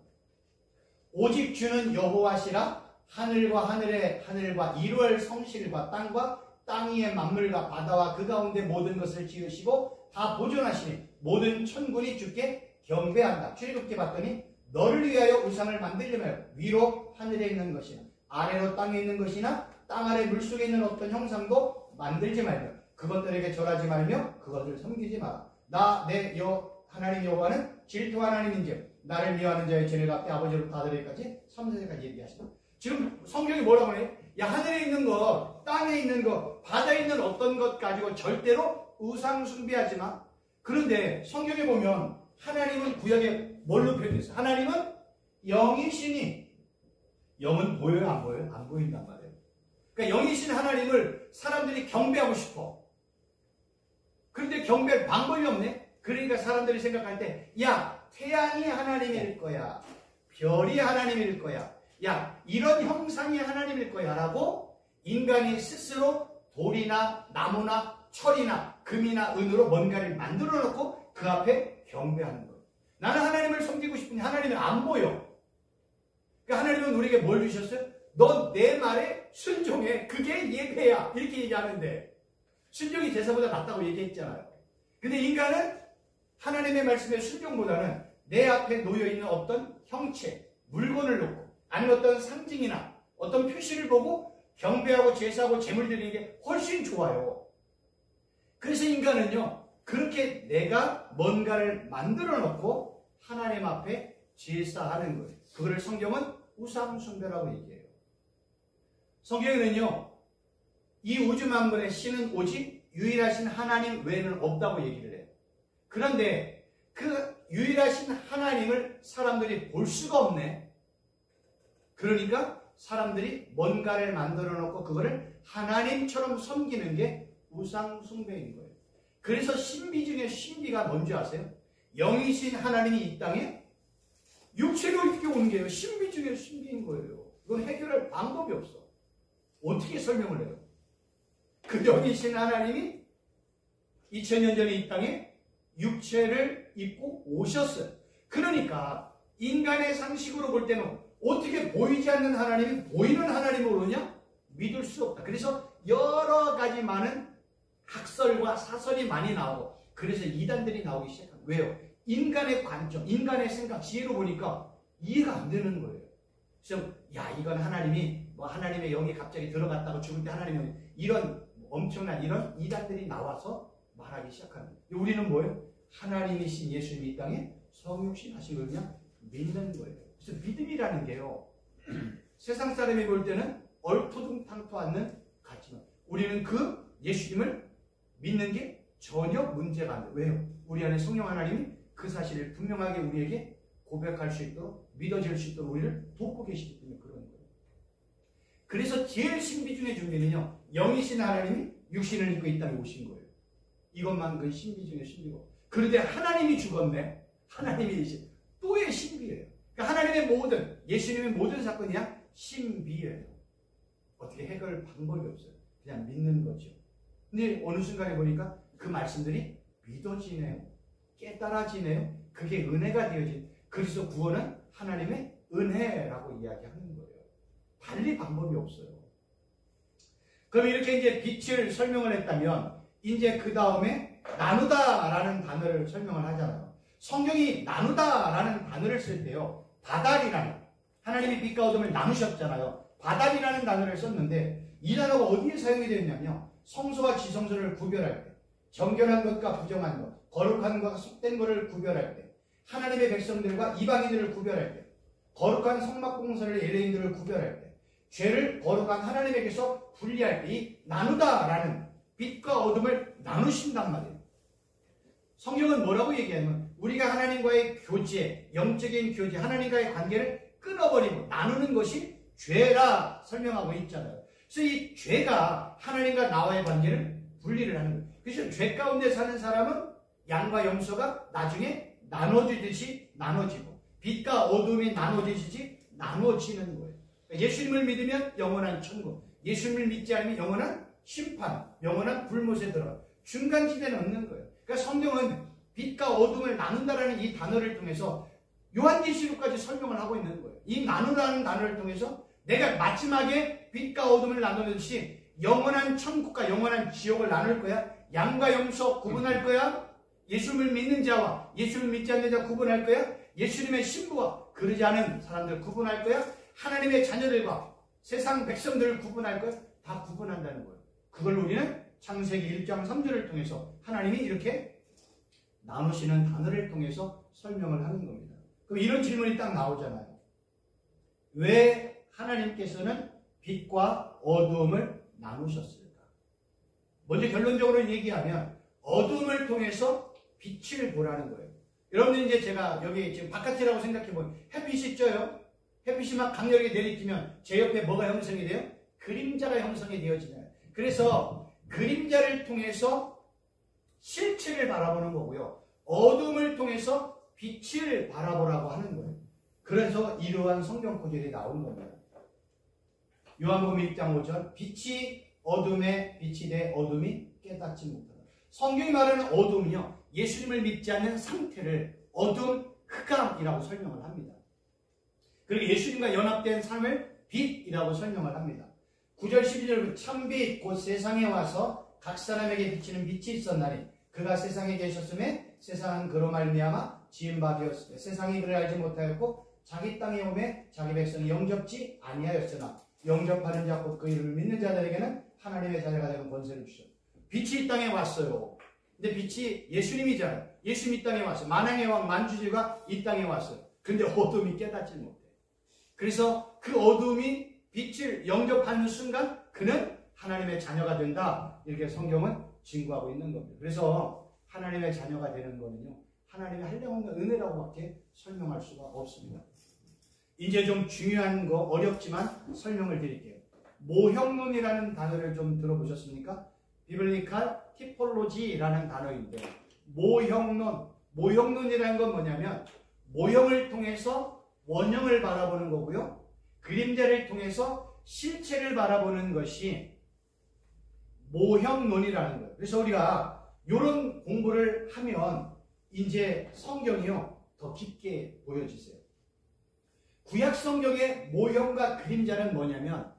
오직 주는 여호와시라 하늘과 하늘과 이루할 성실과 땅과 땅 위의 만물과 바다와 그 가운데 모든 것을 지으시고 다 보존하시니 모든 천군이 주께 경배한다. 출애굽기 봤더니 너를 위하여 우상을 만들지 말고 위로 하늘에 있는 것이나 아래로 땅에 있는 것이나 땅 아래 물속에 있는 어떤 형상도 만들지 말며 그것들에게 절하지 말며 그것을 섬기지 마라. 나 내 하나님 여호와는 질투 하나님인지 나를 미워하는 자의 죄를 갚게 아버지로부터 아들에게까지 3세까지 얘기하시다. 지금 성경이 뭐라고 해요? 야 하늘에 있는 것, 땅에 있는 것, 바다에 있는 어떤 것 가지고 절대로 우상 숭배하지 마. 그런데 성경에 보면 하나님은 구약에 뭘로 표현했어요? 하나님은 영이시니 영은 보여요? 안 보여요? 안 보인단 말이에요. 그러니까 영이신 하나님을 사람들이 경배하고 싶어. 그런데 경배할 방법이 없네. 그러니까 사람들이 생각할 때, 야, 태양이 하나님일 거야. 별이 하나님일 거야. 야, 이런 형상이 하나님일 거야. 라고 인간이 스스로 돌이나 나무나 철이나 금이나 은으로 뭔가를 만들어 놓고 그 앞에 경배하는 거예요. 나는 하나님을 섬기고 싶은데 하나님은 안 보여. 그러니까 하나님은 우리에게 뭘 주셨어요? 너 내 말에 순종해. 그게 예배야. 이렇게 얘기하는데 순종이 제사보다 낫다고 얘기했잖아요. 근데 인간은 하나님의 말씀의 순종보다는 내 앞에 놓여있는 어떤 형체, 물건을 놓고 아니면 어떤 상징이나 어떤 표시를 보고 경배하고 제사하고 제물 드리는 게 훨씬 좋아요. 그래서 인간은요, 그렇게 내가 뭔가를 만들어 놓고 하나님 앞에 제사하는 거예요. 그거를 성경은 우상숭배라고 얘기해요. 성경에는요, 이 우주 만물의 신은 오직 유일하신 하나님 외에는 없다고 얘기를 해요. 그런데 그 유일하신 하나님을 사람들이 볼 수가 없네. 그러니까 사람들이 뭔가를 만들어 놓고 그거를 하나님처럼 섬기는 게 우상숭배인 거예요. 그래서 신비 중에 신비가 뭔지 아세요? 영이신 하나님이 이 땅에 육체로 이렇게 온 게요. 신비 중에 신비인 거예요. 이건 해결할 방법이 없어. 어떻게 설명을 해요? 그 영이신 하나님이 2000년 전에 이 땅에 육체를 입고 오셨어요. 그러니까 인간의 상식으로 볼 때는 어떻게 보이지 않는 하나님이 보이는 하나님으로 오냐? 믿을 수 없다. 그래서 여러 가지 많은 학설과 사설이 많이 나오고 그래서 이단들이 나오기 시작합니다. 왜요? 인간의 관점, 인간의 생각, 지혜로 보니까 이해가 안 되는 거예요. 그래서 야, 이건 하나님이 하나님의 영이 갑자기 들어갔다고 죽을 때 하나님이 이런 엄청난 이런 이단들이 나와서 말하기 시작합니다. 우리는 뭐예요? 하나님이신 예수님이 이 땅에 성육신 하신 걸 그냥 믿는 거예요. 그래서 믿음이라는 게요, 세상 사람이 볼 때는 얼토당토 않는 가치만 우리는 그 예수님을 믿는 게 전혀 문제가 안 돼요. 왜요? 우리 안에 성령 하나님이 그 사실을 분명하게 우리에게 고백할 수 있도록 믿어질 수 있도록 우리를 돕고 계시기 때문에 그런 거예요. 그래서 제일 신비 중의 준비는요, 영이신 하나님이 육신을 입고 이 땅에 오신 거예요. 이것만 그 신비 중의 신비고. 그런데 하나님이 죽었네. 하나님이 또의 신비예요. 그러니까 하나님의 모든, 예수님의 모든 사건이 그냥 신비예요. 어떻게 해결할 방법이 없어요. 그냥 믿는 거죠. 근데 어느 순간에 보니까 그 말씀들이 믿어지네요. 깨달아지네요. 그게 은혜가 되어진. 그래서 구원은 하나님의 은혜라고 이야기하는 거예요. 달리 방법이 없어요. 그럼 이렇게 이제 빛을 설명을 했다면 이제 그 다음에 나누다라는 단어를 설명을 하잖아요. 성경이 나누다라는 단어를 쓸 때요, 바달이라는, 하나님이 빛과 어둠을 나누셨잖아요. 바달이라는 단어를 썼는데 이 단어가 어디에 사용이 되었냐면요, 성소와 지성소를 구별할 때, 정결한 것과 부정한 것, 거룩한 것과 속된 것을 구별할 때, 하나님의 백성들과 이방인들을 구별할 때, 거룩한 성막공사를 예레인들을 구별할 때, 죄를 거룩한 하나님에게서 분리할 때, 이 나누다라는 빛과 어둠을 나누신단 말이에요. 성경은 뭐라고 얘기하냐면 우리가 하나님과의 교제, 영적인 교제, 하나님과의 관계를 끊어버리고 나누는 것이 죄라 설명하고 있잖아요. 그래서 이 죄가 하나님과 나와의 관계를 분리를 하는 거예요. 그래서 죄 가운데 사는 사람은 양과 염소가 나중에 나눠지듯이 나눠지고, 빛과 어둠이 나눠지듯이 나눠지는 거예요. 예수님을 믿으면 영원한 천국, 예수님을 믿지 않으면 영원한 심판, 영원한 불못에 들어가 중간지대는 없는 거예요. 그러니까 성경은 빛과 어둠을 나눈다라는 이 단어를 통해서 요한계시록까지 설명을 하고 있는 거예요. 이 나누라는 단어를 통해서 내가 마지막에 빛과 어둠을 나누듯이 영원한 천국과 영원한 지옥을 나눌 거야. 양과 염소 구분할 거야. 예수님을 믿는 자와 예수님을 믿지 않는 자 구분할 거야. 예수님의 신부와 그러지 않은 사람들 구분할 거야. 하나님의 자녀들과 세상 백성들을 구분할 거야. 다 구분한다는 거예요. 그걸 우리는 창세기 1장 3절을 통해서 하나님이 이렇게 나누시는 단어를 통해서 설명을 하는 겁니다. 그럼 이런 질문이 딱 나오잖아요. 왜 하나님께서는 빛과 어두움을 나누셨을까? 먼저 결론적으로 얘기하면 어두움을 통해서 빛을 보라는 거예요. 여러분들 이제 제가 여기 지금 바깥이라고 생각해보면 햇빛이 쪄요. 햇빛이 막 강렬하게 내리쬐면 제 옆에 뭐가 형성이 돼요? 그림자가 형성이 되어지나요? 그래서 그림자를 통해서 실체를 바라보는 거고요. 어둠을 통해서 빛을 바라보라고 하는 거예요. 그래서 이러한 성경 구절이 나온 겁니다. 요한복음 1장 5절 빛이 어둠에 빛이 돼 어둠이 깨닫지 못하다. 성경이 말하는 어둠이요, 예수님을 믿지 않는 상태를 어둠, 흑암이라고 설명을 합니다. 그리고 예수님과 연합된 삶을 빛이라고 설명을 합니다. 9절 12절 참빛 곧 세상에 와서 각 사람에게 비치는 빛이 있었나니 그가 세상에 계셨음에 세상은 그로 말미암아 지은 바 되었으되 세상이 그를 알지 못하였고 자기 땅에 오매 자기 백성이 영접지 아니하였으나 영접하는 자 곧 그 이름을 믿는 자들에게는 하나님의 자녀가 되는 권세를 주셨다. 빛이 이 땅에 왔어요. 근데 빛이 예수님이잖아요. 예수님 이 땅에 왔어요. 만왕의 왕 만주제가 이 땅에 왔어요. 근데 어둠이 깨닫지 못해. 그래서 그 어둠이 빛을 영접하는 순간 그는 하나님의 자녀가 된다. 이렇게 성경은 증거하고 있는 겁니다. 그래서 하나님의 자녀가 되는 거는요, 하나님의 한량없는 은혜라고밖에 설명할 수가 없습니다. 이제 좀 중요한 거, 어렵지만 설명을 드릴게요. 모형론이라는 단어를 좀 들어보셨습니까? 비블리칼 티폴로지라는 단어인데, 모형론이라는 건 뭐냐면 모형을 통해서 원형을 바라보는 거고요, 그림자를 통해서 실체를 바라보는 것이 모형론이라는 거예요. 그래서 우리가 이런 공부를 하면 이제 성경이요 더 깊게 보여지세요. 구약 성경의 모형과 그림자는 뭐냐면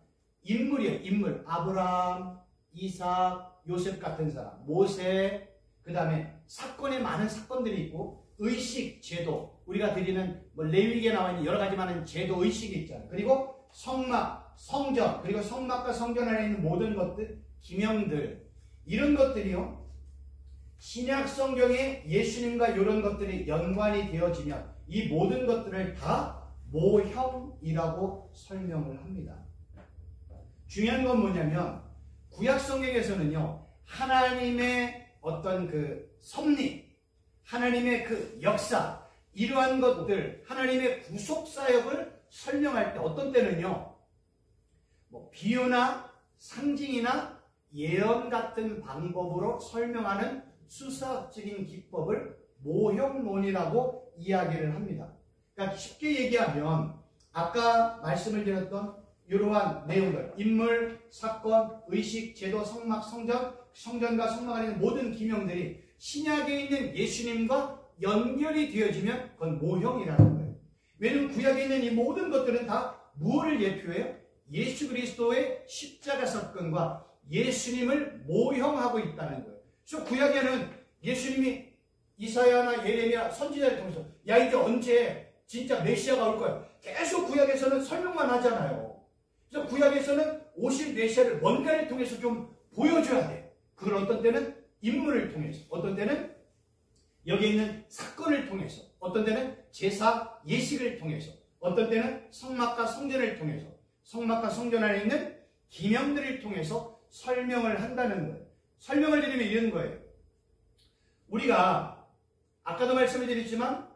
인물이에요. 인물. 아브라함, 이삭, 요셉 같은 사람, 모세, 그 다음에 사건에 많은 사건들이 있고 의식, 제도, 우리가 드리는 뭐 레위기에 나와 있는 여러 가지 많은 제도, 의식이 있잖아요. 그리고 성막, 성전, 그리고 성막과 성전 안에 있는 모든 것들, 기명들, 이런 것들이요, 신약 성경에 예수님과 이런 것들이 연관이 되어지면 이 모든 것들을 다 모형이라고 설명을 합니다. 중요한 건 뭐냐면 구약 성경에서는요, 하나님의 어떤 그 섭리, 하나님의 그 역사, 이러한 것들, 하나님의 구속 사역을 설명할 때 어떤 때는요, 뭐 비유나 상징이나 예언 같은 방법으로 설명하는 수사학적인 기법을 모형론이라고 이야기를 합니다. 그러니까 쉽게 얘기하면 아까 말씀을 드렸던 이러한 내용들, 인물, 사건, 의식, 제도, 성막, 성전, 성전과 성막 안에 있는 모든 기명들이 신약에 있는 예수님과 연결이 되어지면 그건 모형이라는 거예요. 왜냐하면 구약에 있는 이 모든 것들은 다 무엇을 예표해요? 예수 그리스도의 십자가 사건과 예수님을 모형하고 있다는 거예요. 그래서 구약에는 예수님이 이사야나 예레미야 선지자를 통해서 야 이게 언제 진짜 메시아가 올 거야, 계속 구약에서는 설명만 하잖아요. 그래서 구약에서는 오실 메시아를 뭔가를 통해서 좀 보여줘야 돼. 그걸 어떤 때는 인물을 통해서, 어떤 때는 여기 있는 사건을 통해서, 어떤 때는 제사 예식을 통해서, 어떤 때는 성막과 성전을 통해서, 성막과 성전 안에 있는 기명들을 통해서 설명을 한다는 거예요. 설명을 드리면 이런 거예요. 우리가 아까도 말씀을 드렸지만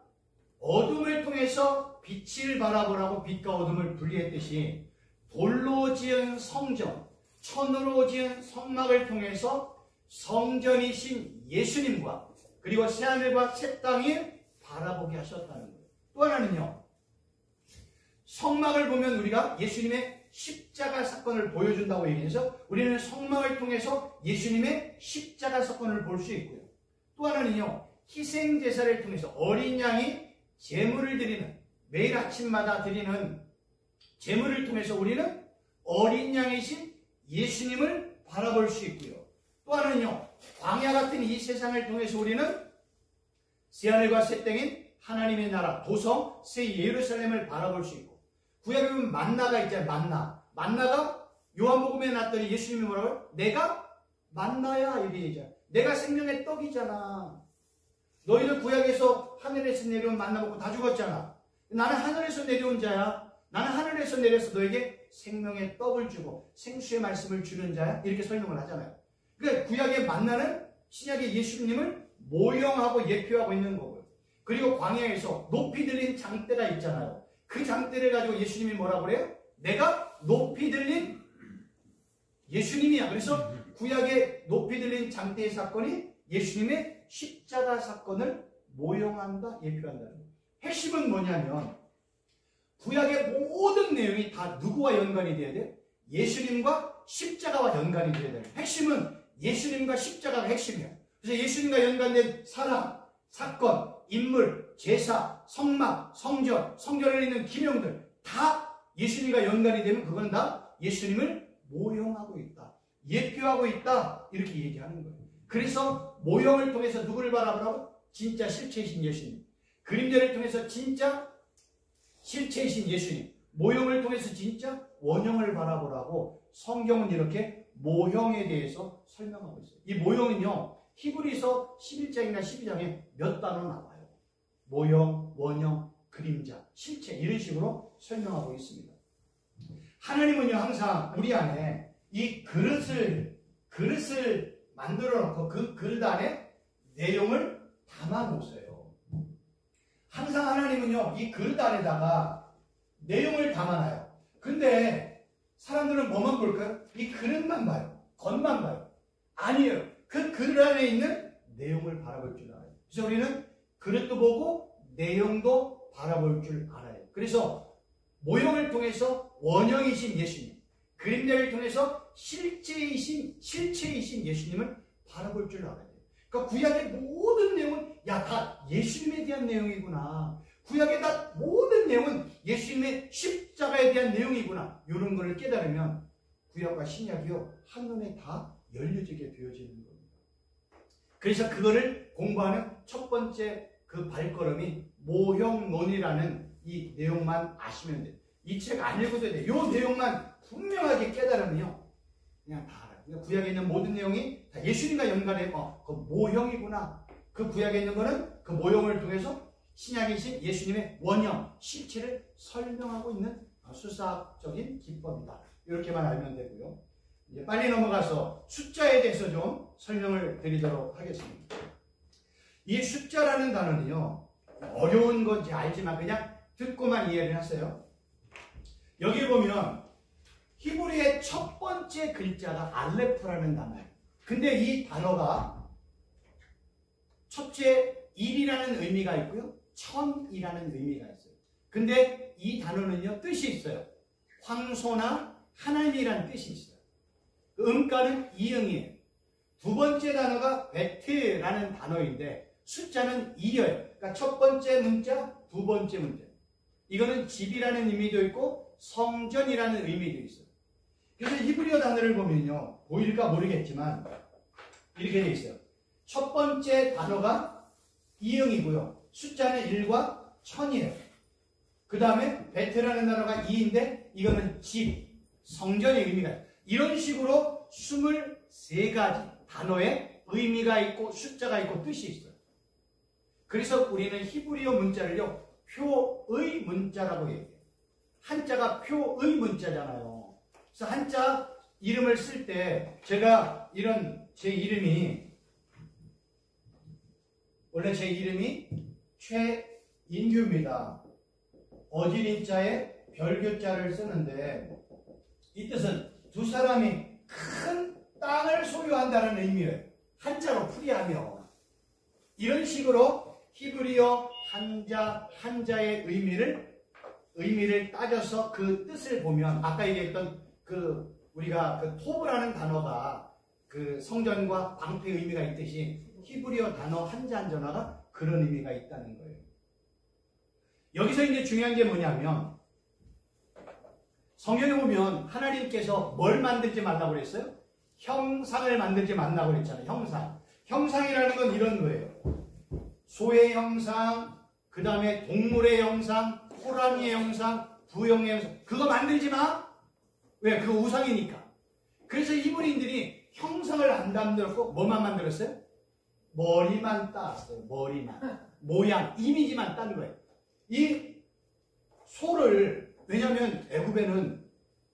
어둠을 통해서 빛을 바라보라고 빛과 어둠을 분리했듯이 돌로 지은 성전, 천으로 지은 성막을 통해서 성전이신 예수님과 그리고 새하늘과 새 땅을 바라보게 하셨다는 거예요. 또 하나는요, 성막을 보면 우리가 예수님의 십자가 사건을 보여준다고 얘기해서 우리는 성막을 통해서 예수님의 십자가 사건을 볼 수 있고요. 또 하나는요, 희생제사를 통해서 어린 양이 제물을 드리는, 매일 아침마다 드리는 제물을 통해서 우리는 어린 양이신 예수님을 바라볼 수 있고요. 또 하나는요, 광야 같은 이 세상을 통해서 우리는 새하늘과 새 땅인 하나님의 나라, 도성, 새 예루살렘을 바라볼 수 있고, 구약에 보면 만나가 있잖아요. 만나가 요한복음에 나왔더니 예수님이 뭐라고요? 내가 만나야, 이렇게 얘기하잖아요. 내가 생명의 떡이잖아. 너희들 구약에서 하늘에서 내려온 만나 먹고 다 죽었잖아. 나는 하늘에서 내려온 자야. 나는 하늘에서 내려서 너에게 생명의 떡을 주고 생수의 말씀을 주는 자야. 이렇게 설명을 하잖아요. 그러니까 구약의 만나는 신약의 예수님을 모형하고 예표하고 있는 거고요. 그리고 광야에서 높이 들린 장대가 있잖아요. 그 장대를 가지고 예수님이 뭐라고 그래요? 내가 높이 들린 예수님이야. 그래서 구약의 높이 들린 장대의 사건이 예수님의 십자가 사건을 모형한다, 예표한다는 거예요. 핵심은 뭐냐면 구약의 모든 내용이 다 누구와 연관이 돼야 돼요? 예수님과 십자가와 연관이 돼야 돼요. 핵심은 예수님과 십자가가 핵심이에요. 그래서 예수님과 연관된 사람, 사건, 인물, 제사, 성막, 성전, 성전에 있는 기명들 다 예수님과 연관이 되면 그건 다 예수님을 모형하고 있다, 예표하고 있다, 이렇게 얘기하는 거예요. 그래서 모형을 통해서 누구를 바라보라고? 진짜 실체이신 예수님. 그림자를 통해서 진짜 실체이신 예수님. 모형을 통해서 진짜 원형을 바라보라고 성경은 이렇게 모형에 대해서 설명하고 있어요. 이 모형은요, 히브리서 11장이나 12장에 몇 단어 나와요. 모형, 원형, 그림자, 실체, 이런 식으로 설명하고 있습니다. 하나님은요, 항상 우리 안에 이 그릇을 만들어 놓고 그 그릇 안에 내용을 담아 놓으세요. 항상 하나님은요, 이 그릇 안에다가 내용을 담아놔요. 근데 사람들은 뭐만 볼까요? 이 그릇만 봐요. 겉만 봐요. 아니에요. 그 그릇 안에 있는 내용을 바라볼 줄 알아요. 그래서 우리는 그릇도 보고 내용도 바라볼 줄 알아요. 그래서 모형을 통해서 원형이신 예수님, 그림자를 통해서 실체이신 예수님을 바라볼 줄 알아야 돼요. 그러니까 구약의 모든 내용은 다 예수님에 대한 내용이구나. 구약의 다 모든 내용은 예수님의 십자가에 대한 내용이구나. 이런 걸 깨달으면 구약과 신약이요, 한눈에 다 열려지게 되어지는 겁니다. 그래서 그거를 공부하는 첫 번째 그 발걸음이 모형론이라는 이 내용만 아시면 돼요. 이 책 안 읽어도 돼요. 이 내용만 분명하게 깨달으면요, 그냥 다 알아요. 그러니까 구약에 있는 모든 내용이 다 예수님과 연관해, 그 모형이구나. 그 구약에 있는 거는 그 모형을 통해서 신약이신 예수님의 원형, 실체를 설명하고 있는 수사학적인 기법이다. 이렇게만 알면 되고요. 이제 빨리 넘어가서 숫자에 대해서 좀 설명을 드리도록 하겠습니다. 이 숫자라는 단어는요, 어려운 건지 알지만 그냥 듣고만 이해를 하세요. 여기 보면 히브리의 첫 번째 글자가 알레프라는 단어예요. 근데 이 단어가 첫째 1이라는 의미가 있고요, 1000이라는 의미가 있어요. 근데 이 단어는요, 뜻이 있어요. 황소나 하나님이라는 뜻이 있어요. 그 음가는 이응이에요. 두 번째 단어가 베트라는 단어인데 숫자는 2예요. 그러니까 첫 번째 문자, 두 번째 문자. 이거는 집이라는 의미도 있고 성전이라는 의미도 있어요. 그래서 히브리어 단어를 보면요, 보일까 모르겠지만 이렇게 되어 있어요. 첫 번째 단어가 이응이고요, 숫자는 1과 1000이에요. 그 다음에 베트라는 단어가 2인데 이거는 집, 성전의 의미가 있어요. 이런 식으로 23가지 단어에 의미가 있고 숫자가 있고 뜻이 있어요. 그래서 우리는 히브리어 문자를요, 표의 문자라고 얘기해요. 한자가 표의 문자잖아요. 그래서 한자 이름을 쓸 때 제가 제 이름이 원래 제 이름이 최인규입니다. 어진인자에 별교자를 쓰는데 이 뜻은 두 사람이 큰 땅을 소유한다는 의미예요. 한자로 풀이하면 이런 식으로 히브리어 한자의 의미를 따져서 그 뜻을 보면 아까 얘기했던 우리가 토브라는 단어가 그 성전과 방패의 의미가 있듯이 히브리어 단어 한자 한 전화가 그런 의미가 있다는 거예요. 여기서 이제 중요한 게 뭐냐면 성경에 보면 하나님께서 뭘 만들지 말라고 그랬어요? 형상을 만들지 말라고 그랬잖아요. 형상이라는 건 이런 거예요. 소의 형상, 그 다음에 동물의 형상, 호랑이의 형상, 부형의 형상, 그거 만들지 마. 왜? 그거 우상이니까. 그래서 히브리인들이 형상을 안 만들었고 뭐만 만들었어요? 머리만 땄어요. 머리만. 모양, 이미지만 딴 거예요. 이 소를, 왜냐하면 애굽에는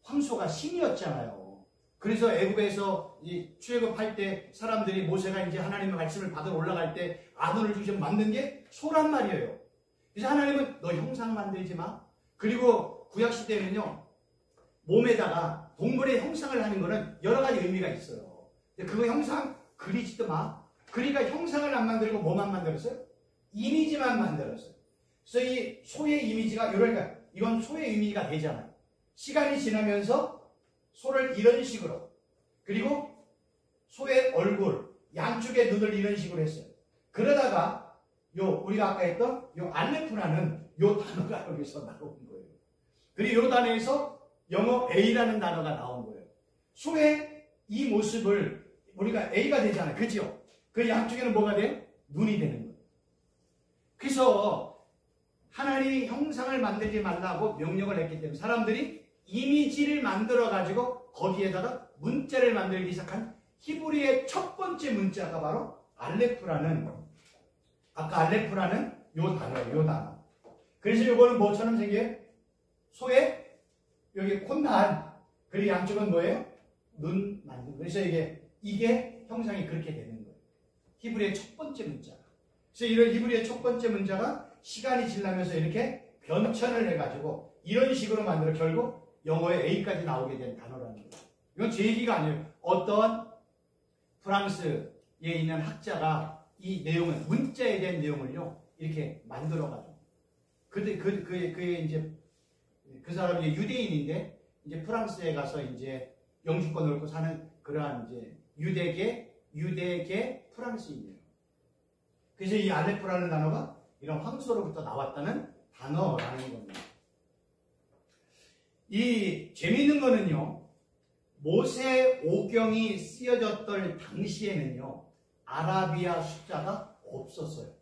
황소가 신이었잖아요. 그래서 애굽에서 이 출애굽할 때 사람들이 모세가 이제 하나님의 말씀을 받으러 올라갈 때 아론을 주셔서 만든 게 소란 말이에요. 그래서 하나님은 너 형상 만들지 마. 그리고 구약시대에는요, 몸에다가 동물의 형상을 하는 거는 여러 가지 의미가 있어요. 그거 형상 그리지도 마. 그러니까 형상을 안 만들고 뭐만 만들었어요? 이미지만 만들었어요. 그래서 이 소의 이미지가, 그러니까 이건 소의 이미지가 되잖아요. 시간이 지나면서 소를 이런 식으로, 그리고 소의 얼굴, 양쪽의 눈을 이런 식으로 했어요. 그러다가 우리가 아까 했던 알레프라는 단어가 여기서 나온 거예요. 그리고 이 단어에서 영어 A라는 단어가 나온 거예요. 소의 이 모습을 우리가 A가 되잖아요. 그죠? 그 양쪽에는 뭐가 돼요? 눈이 되는 거예요. 그래서 하나님이 형상을 만들지 말라고 명령을 했기 때문에 사람들이 이미지를 만들어가지고 거기에다가 문자를 만들기 시작한 히브리의 첫 번째 문자가 바로 알레프라는, 아까 알레프라는 요 단어. 그래서 요거는 뭐처럼 생겨요? 소의 여기 콧날, 그리고 양쪽은 뭐예요? 눈 만든. 그래서 이게 형상이 그렇게 되는 거예요. 히브리의 첫 번째 문자가. 그래서 이런 히브리의 첫 번째 문자가 시간이 지나면서 이렇게 변천을 해가지고 이런 식으로 만들어 결국 영어의 A까지 나오게 된 단어라는 거예요. 이건 제 얘기가 아니에요. 어떤 프랑스에 있는 학자가 이 내용을, 문자에 대한 내용을요, 이렇게 만들어가지고. 그의 이제, 그 사람이 유대인인데, 이제 프랑스에 가서 이제 영주권을 얻고 사는 그러한 이제 유대계 프랑스인이에요. 그래서 이 알레프라는 단어가 이런 황소로부터 나왔다는 단어라는 겁니다. 이 재미있는 거는요, 모세 오경이 쓰여졌던 당시에는요, 아라비아 숫자가 없었어요.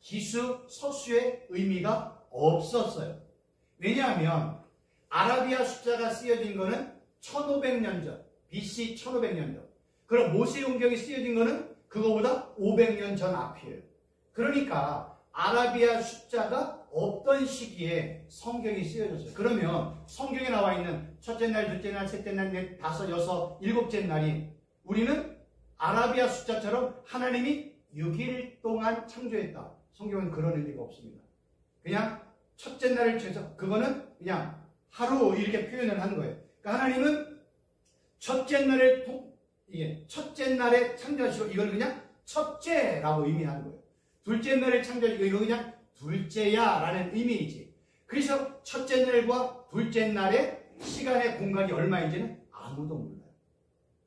기수, 서수의 의미가 없었어요. 왜냐하면 아라비아 숫자가 쓰여진 거는 1500년 전, BC 1500년 전. 그럼 모세 오경이 쓰여진 거는 그거보다 500년 전 앞이에요. 그러니까 아라비아 숫자가 없던 시기에 성경이 쓰여졌어요. 그러면 성경에 나와 있는 첫째 날, 둘째 날, 셋째 날, 넷, 다섯, 여섯, 일곱째 날이 우리는 아라비아 숫자처럼 하나님이 6일 동안 창조했다. 성경은 그런 의미가 없습니다. 그냥 첫째 날을 쳐서 그거는 그냥 하루 이렇게 표현을 한 거예요. 그러니까 하나님은 첫째 날에 창조하시고 이걸 그냥 첫째라고 의미하는 거예요. 둘째 날을 창조하시고 이거 그냥 둘째야 라는 의미이지. 그래서 첫째 날과 둘째 날의 시간의 공간이 얼마인지는 아무도 몰라요.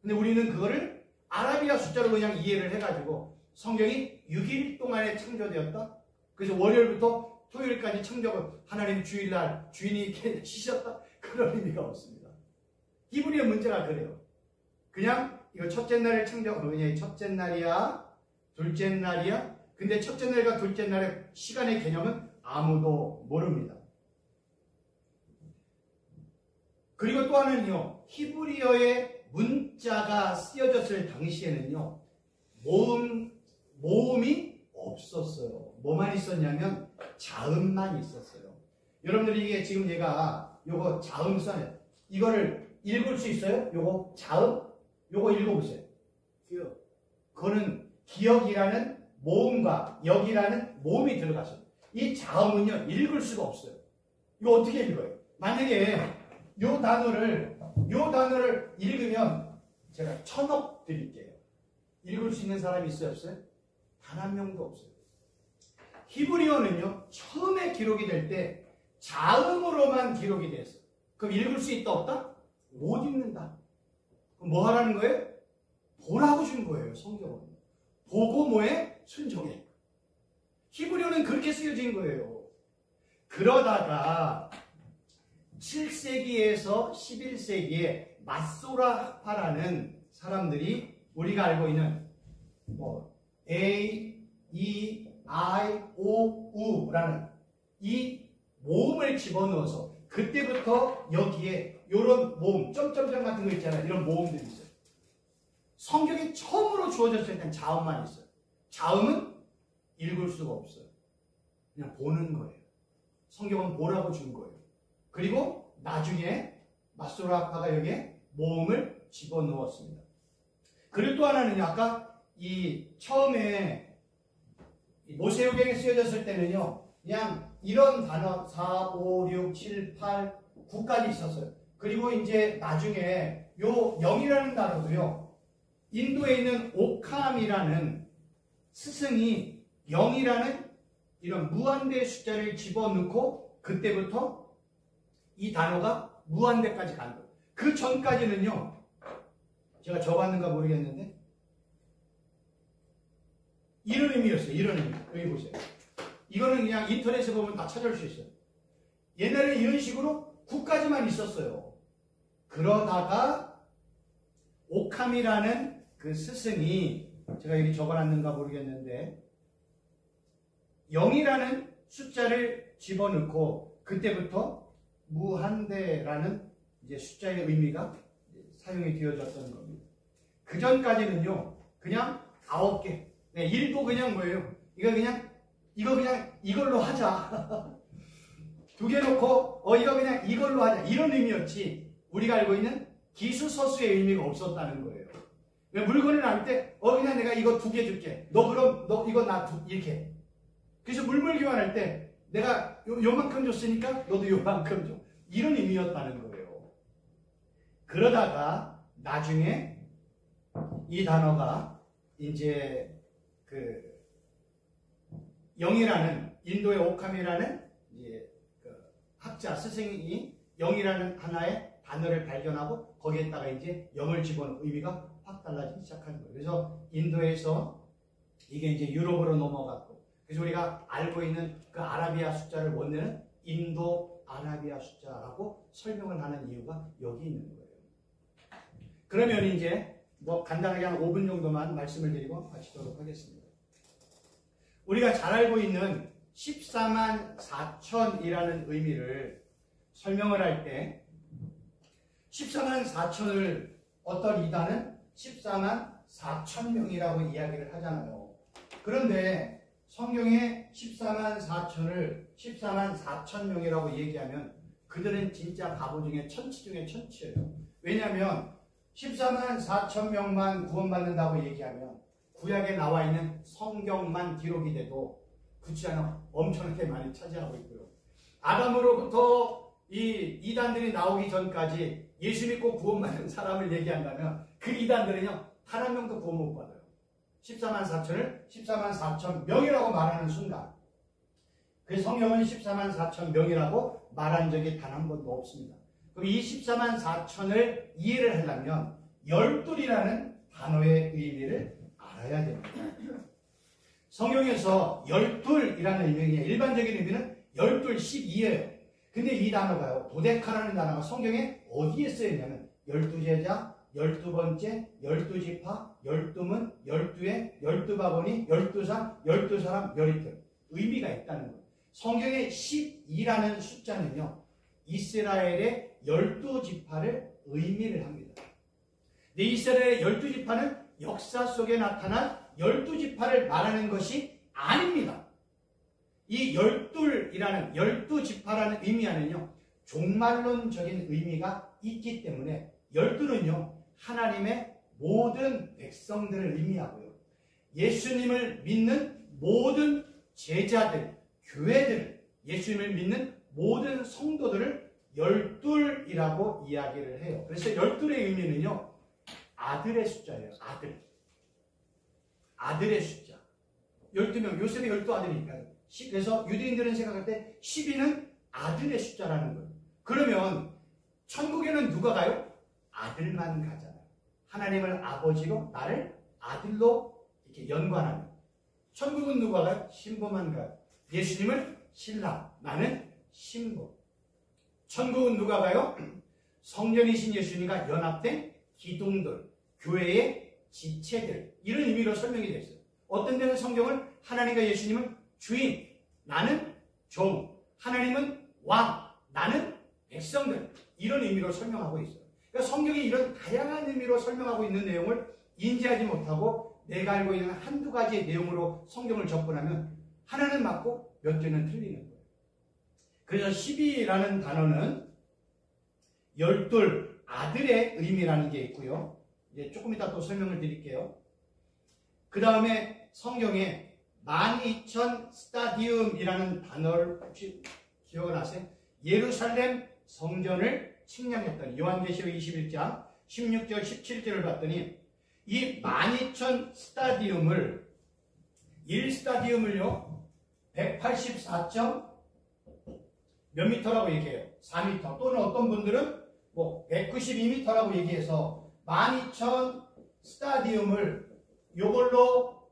근데 우리는 그거를 아라비아 숫자로 그냥 이해를 해가지고 성경이 6일 동안에 창조되었다. 그래서 월요일부터 토요일까지 창조하고 하나님 주일날 주인이 쉬셨다. 그런 의미가 없습니다. 히브리어 문제가 그래요. 그냥 이거 첫째 날을 창조하고 그냥 첫째 날이야, 둘째 날이야. 근데 첫째 날과 둘째 날의 시간의 개념은 아무도 모릅니다. 그리고 또 하나는요, 히브리어의 문자가 쓰여졌을 당시에는요, 모음이 없었어요. 뭐만 있었냐면 자음만 있었어요. 여러분들이 이게 지금 제가 요거 자음 써요. 이거를 읽을 수 있어요? 요거 자음? 요거 읽어보세요. 기억. 그거는 기억이라는 모음과 역이라는 모음이 들어갔어요. 이 자음은요, 읽을 수가 없어요. 이거 어떻게 읽어요? 만약에 요 단어를 읽으면 제가 1000억 드릴게요. 읽을 수 있는 사람이 있어요, 없어요? 단 한 명도 없어요. 히브리어는요, 처음에 기록이 될 때 자음으로만 기록이 됐어요. 그럼 읽을 수 있다, 없다? 못 읽는다. 그럼 뭐 하라는 거예요? 보라고 준 거예요, 성경은. 보고 뭐해? 순종해. 히브리어는 그렇게 쓰여진 거예요. 그러다가 7세기에서 11세기에 마소라 학파라는 사람들이 우리가 알고 있는 A, E, I, O, U라는 이 모음을 집어넣어서 그때부터 여기에 이런 모음, 점점점 같은 거 있잖아요. 이런 모음들이 있어요. 성경이 처음으로 주어졌을 땐 자음만 있어요. 자음은 읽을 수가 없어요. 그냥 보는 거예요. 성경은 보라고 준 거예요. 그리고 나중에 마소라 학파가 여기에 모음을 집어넣었습니다. 그리고 또 하나는요, 아까 이 처음에 모세오경에 쓰여졌을 때는요, 그냥 이런 단어 4, 5, 6, 7, 8, 9까지 있었어요. 그리고 이제 나중에 요 0이라는 단어도요, 인도에 있는 오캄이라는 스승이 0이라는 이런 무한대의 숫자를 집어넣고 그때부터 이 단어가 무한대까지 간 거예요. 그 전까지는요, 제가 적었는가 모르겠는데 이런 의미였어요. 이런 의미. 여기 보세요. 이거는 그냥 인터넷에 보면 다 찾을 수 있어요. 옛날에 이런 식으로 9까지만 있었어요. 그러다가 오캄이라는 그 스승이, 제가 여기 적어놨는가 모르겠는데 0이라는 숫자를 집어넣고 그때부터 무한대라는 이제 숫자의 의미가 사용이 되어졌던 겁니다. 그 전까지는요, 그냥 9개. 네, 1도 그냥 뭐예요? 이거 그냥 이걸로 하자. 2개 놓고, 이거 그냥 이걸로 하자. 이런 의미였지, 우리가 알고 있는 기수서수의 의미가 없었다는 거예요. 물건을 나눌 때, 그냥 내가 이거 2개 줄게. 너 이거 이렇게. 그래서 물물 교환할 때, 내가 요만큼 줬으니까 너도 요만큼 줘. 이런 의미였다는 거예요. 그러다가, 나중에 이 단어가 이제 그 0이라는 인도의 오캄이라는 그 학자 스승이 0이라는 하나의 단어를 발견하고 거기에다가 이제 0을 집어넣은 의미가 확 달라지기 시작하는 거예요. 그래서 인도에서 이게 이제 유럽으로 넘어갔고, 그래서 우리가 알고 있는 그 아라비아 숫자를 원래는 인도 아라비아 숫자라고 설명을 하는 이유가 여기 있는 거예요. 그러면 이제 뭐 간단하게 한 5분 정도만 말씀을 드리고 마치도록 하겠습니다. 우리가 잘 알고 있는 14만 4천이라는 의미를 설명을 할 때 14만 4천을 어떤 이단은 14만 4천 명이라고 이야기를 하잖아요. 그런데 성경에 14만 4천을 14만 4천 명이라고 얘기하면 그들은 진짜 바보 중에 천치 중에 천치예요. 왜냐하면 14만 4천 명만 구원받는다고 얘기하면 구약에 나와 있는 성경만 기록이 돼도 그 숫자는 엄청나게 많이 차지하고 있고요. 아담으로부터 이 이단들이 나오기 전까지 예수 믿고 구원받는 사람을 얘기한다면 그 이단들은요, 단 한 명도 구원 못 받아요. 14만 4천을 14만 4천 명이라고 말하는 순간, 그 성경은 14만 4천 명이라고 말한 적이 단 한 번도 없습니다. 그럼 이 14만 4천을 이해를 하려면 12이라는 단어의 의미를 알아야 됩니다. 성경에서 12이라는 의미의 일반적인 의미는 12, 12예요. 근데 이 단어가요, 도데카라는 단어가 성경에 어디에 쓰였냐면 12제자, 12번째, 12지파, 12문, 12회, 12바구니, 12상, 12사람, 멸이틀. 의미가 있다는 거예요. 성경의 12라는 숫자는요, 이스라엘의 12지파를 의미를 합니다. 근데 이스라엘의 12지파는 역사 속에 나타난 12지파를 말하는 것이 아닙니다. 이 12이라는 12지파라는 의미에는요, 종말론적인 의미가 있기 때문에 12는요, 하나님의 모든 백성들을 의미하고요, 예수님을 믿는 모든 제자들, 교회들, 예수님을 믿는 모든 성도들을 12이라고 이야기를 해요. 그래서 12의 의미는요, 아들의 숫자예요. 아들의 숫자. 12명, 요셉의 12아들이니까요. 그래서 유대인들은 생각할 때 12는 아들의 숫자라는 거예요. 그러면 천국에는 누가 가요? 아들만 가잖아요. 하나님을 아버지로, 나를 아들로 이렇게 연관하는. 천국은 누가 가요? 신부만 가요. 예수님을 신랑, 나는 신부. 천국은 누가 가요? 성전이신 예수님과 연합된 기둥들, 교회의 지체들, 이런 의미로 설명이 되어 있어요. 어떤 데는 성경을 하나님과 예수님은 주인, 나는 종, 하나님은 왕, 나는 백성들, 이런 의미로 설명하고 있어요. 그러니까 성경이 이런 다양한 의미로 설명하고 있는 내용을 인지하지 못하고 내가 알고 있는 한두 가지의 내용으로 성경을 접근하면 하나는 맞고 몇 개는 틀리는 거예요. 그래서 12라는 단어는 12 아들의 의미라는 게 있고요. 이제 조금 이따 또 설명을 드릴게요. 그 다음에 성경에 12,000 스타디움이라는 단어를 혹시 기억나세요? 예루살렘 성전을 측량했더니 요한계시록 21장 16절 17절을 봤더니 이 12,000 스타디움을 1스타디움을요 184점 몇 미터라고 얘기해요. 4미터 또는 어떤 분들은 뭐 192미터라고 얘기해서 12,000 스타디움을 요걸로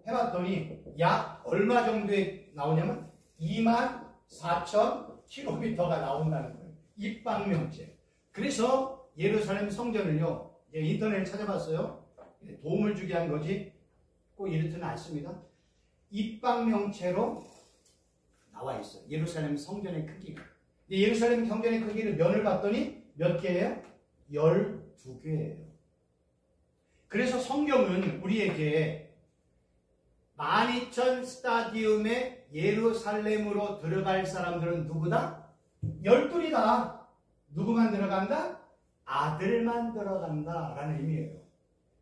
해봤더니 약 얼마 정도에 나오냐면 24,000km가 나온다는 거예요. 입방명체. 그래서 예루살렘 성전을요 인터넷에 찾아봤어요. 도움을 주게 한 거지 꼭 이렇지는 않습니다. 입방명체로 나와 있어요. 예루살렘 성전의 크기가. 예루살렘 성전의 크기를 면을 봤더니 몇 개예요? 12개예요. 그래서 성경은 우리에게 12,000 스타디움의 예루살렘으로 들어갈 사람들은 누구다? 12이다. 누구만 들어간다? 아들만 들어간다 라는 의미예요.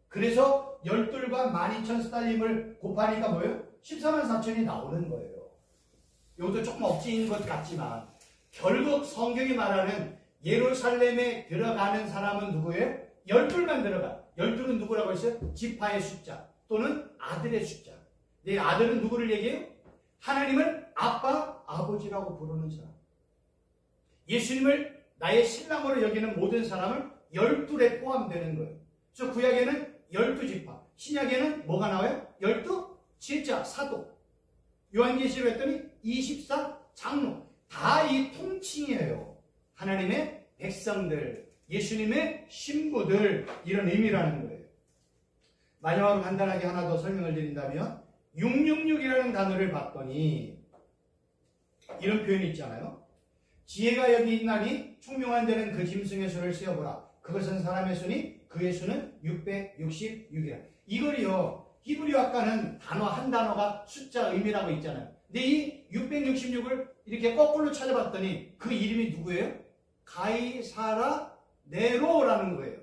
그래서 12과 12,000 스타디움을 곱하니까 뭐예요? 144,000이 나오는 거예요. 이것도 조금 억지인 것 같지만 결국 성경이 말하는 예루살렘에 들어가는 사람은 누구예요? 12만 들어가. 12는 누구라고 했어요? 지파의 숫자 또는 아들의 숫자. 내 아들은 누구를 얘기해요? 하나님을 아빠, 아버지라고 부르는 사람. 예수님을 나의 신랑으로 여기는 모든 사람을 12에 포함되는 거예요. 그래서 구약에는 12지파, 신약에는 뭐가 나와요? 12제자, 사도. 요한계시로 했더니 24장로. 다 이 통칭이에요. 하나님의 백성들, 예수님의 신부들, 이런 의미라는 거예요. 마지막으로 간단하게 하나 더 설명을 드린다면 666이라는 단어를 봤더니 이런 표현이 있잖아요. 지혜가 여기 있나니 총명한 자는 그 짐승의 수를 세어보라. 그것은 사람의 수니 그의 수는 666이라. 이걸요 히브리어 아까는 단어 한 단어가 숫자 의미라고 있잖아요. 근데 이 666을 이렇게 거꾸로 찾아봤더니 그 이름이 누구예요? 가이사라 네로라는 거예요.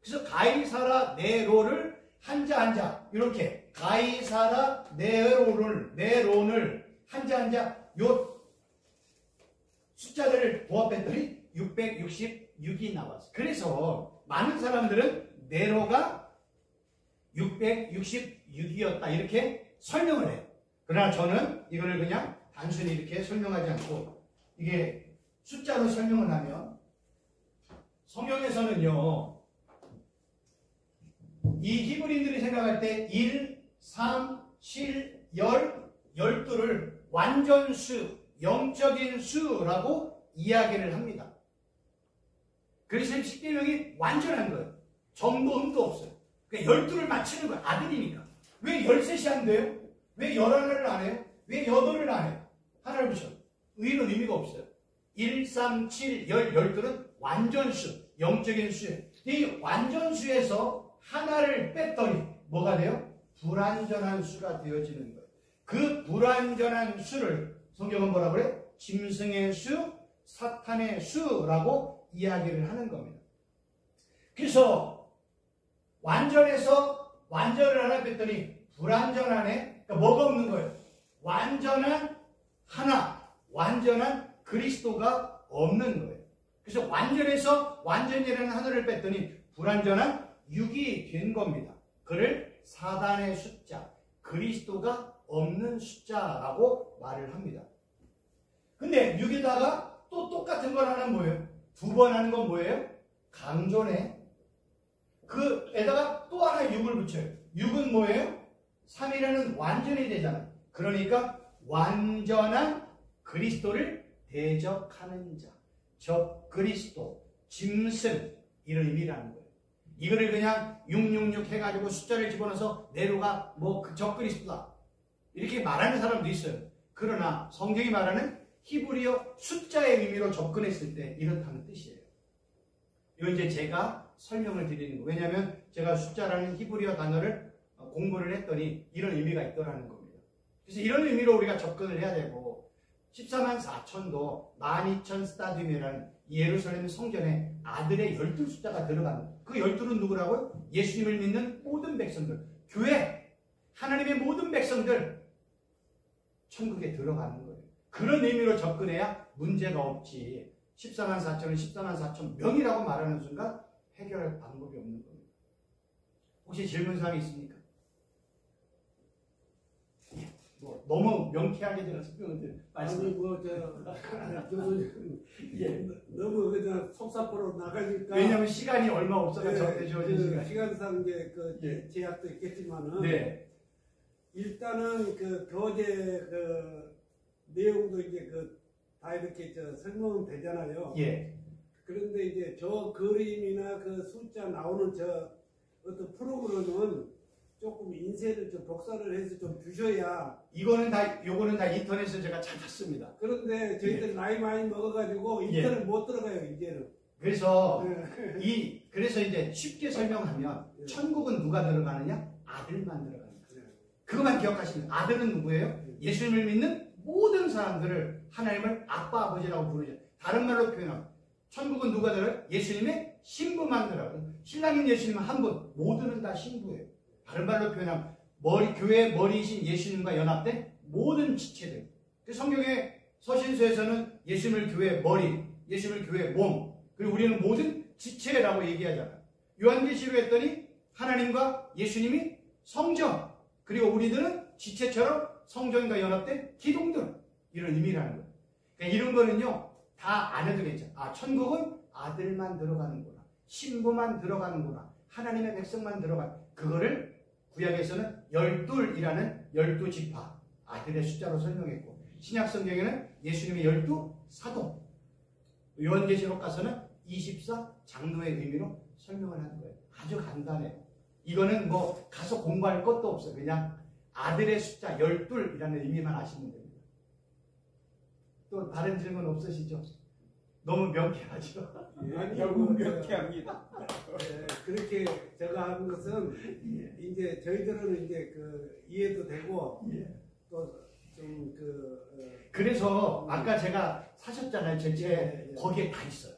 그래서 가이사라 네로를 한자 한자 이렇게 가이사라 네론을 한자 한자 요 숫자들을 부합했더니 666이 나왔어요. 그래서 많은 사람들은 네로가 666이었다 이렇게 설명을 해요. 그러나 저는 이거를 그냥 단순히 이렇게 설명하지 않고 이게 숫자로 설명을 하면 성경에서는요 이 히브리인들이 생각할 때 1, 3, 7, 12를 완전수, 영적인 수라고 이야기를 합니다. 그래서 십계명이 완전한 거예요. 점도 흠도 없어요. 그러니까 12를 맞추는 거예요. 아들이니까. 왜 13이 안 돼요? 왜 11을 안 해요? 왜 8을 안 해요? 하나를 붙여. 의는 의미가 없어요. 1, 3, 7, 12는 완전수, 영적인 수예요. 이 완전수에서 하나를 뺐더니 뭐가 돼요? 불완전한 수가 되어지는 거예요. 그 불완전한 수를 성경은 뭐라고 그래요? 짐승의 수, 사탄의 수라고 이야기를 하는 겁니다. 그래서 완전해서 완전을 하나 뺐더니 불완전하네. 그러니까 뭐가 없는 거예요? 완전한 하나, 완전한 그리스도가 없는 거예요. 그래서 완전해서 완전이라는 하나를 뺐더니 불완전한 6이 된 겁니다. 그를 사단의 숫자, 그리스도가 없는 숫자라고 말을 합니다. 근데 6에다가 또 똑같은 걸 하는 뭐예요? 두 번 하는 건 뭐예요? 강조네. 그에다가 또 하나 6을 붙여요. 6은 뭐예요? 3이라는 완전이 되잖아요. 그러니까 완전한 그리스도를 대적하는 자, 적 그리스도, 짐승 이런 의미라는 거예요. 이거를 그냥 666 해가지고 숫자를 집어넣어서 네로가 뭐 적 그리스도다 이렇게 말하는 사람도 있어요. 그러나 성경이 말하는 히브리어 숫자의 의미로 접근했을 때 이렇다는 뜻이에요. 이건 이제 제가 설명을 드리는 거예요. 왜냐하면 제가 숫자라는 히브리어 단어를 공부를 했더니 이런 의미가 있더라는 겁니다. 그래서 이런 의미로 우리가 접근을 해야 되고 144,000도 12,000 스타디움이라는 예루살렘 성전에 아들의 12숫자가 들어가는 그 12는 누구라고요? 예수님을 믿는 모든 백성들, 교회, 하나님의 모든 백성들 천국에 들어가는 거예요. 그런 의미로 접근해야 문제가 없지. 144,000은 144,000명이라고 말하는 순간 해결할 방법이 없는 겁니다. 혹시 질문사항이 있습니까? 뭐 너무 명쾌하게 제가 설명을 드린 아니 말씀. 저는 예. 너무 그냥 속사포로 나가니까 왜냐하면 시간이 얼마 없어서 네, 저한테 주어진 시간. 시간상 이제 그 예. 제약도 있겠지만은 네. 일단은 그 교재 그 내용도 이제 그 다 이렇게 설명은 되잖아요. 예. 그런데 이제 저 그림이나 그 숫자 나오는 저 어떤 프로그램은 조금 인쇄를 좀 복사를 해서 좀 주셔야. 요거는 다 인터넷에서 제가 찾았습니다. 그런데 저희들 나이 많이 먹어가지고 인터넷 못 들어가요 이제는. 그래서 네. 그래서 이제 쉽게 설명하면 네. 천국은 누가 들어가느냐? 아들만 들어갑니다. 네. 그것만 기억하시면 아들은 누구예요? 예수님을 믿는 모든 사람들을 하나님을 아빠 아버지라고 부르죠. 다른 말로 표현하면 천국은 누가 들어요? 예수님의 신부만 들어요. 신랑인 예수님은 한 분, 모두는 다 신부예요. 다른 말로 표현하면 교회의 머리이신 예수님과 연합된 모든 지체들. 성경의 서신서에서는 예수님을 교회의 머리, 예수님을 교회의 몸, 그리고 우리는 모든 지체라고 얘기하잖아요. 요한계시로 했더니 하나님과 예수님이 성전, 그리고 우리들은 지체처럼 성전과 연합된 기둥들, 이런 의미라는 거예요. 그러니까 이런 거는요 다 안 해도 괜찮아. 천국은 아들만 들어가는구나, 신부만 들어가는구나, 하나님의 백성만 들어가는, 그거를 구약에서는 12이라는 12지파 아들의 숫자로 설명했고, 신약 성경에는 예수님의 12사도, 요한계시록 가서는 24 장로의 의미로 설명을 하는 거예요. 아주 간단해요. 이거는 뭐 가서 공부할 것도 없어요. 그냥 아들의 숫자 12이라는 의미만 아시면 됩니다. 또 다른 질문 없으시죠? 너무 명쾌하죠? 아니, 너무 명쾌합니다. 그렇게 제가 하는 것은 이제 저희들은 이제 그 이해도 되고 또 좀 그래서 아까 제가 사셨잖아요. 제 책 거기에 다 있어요.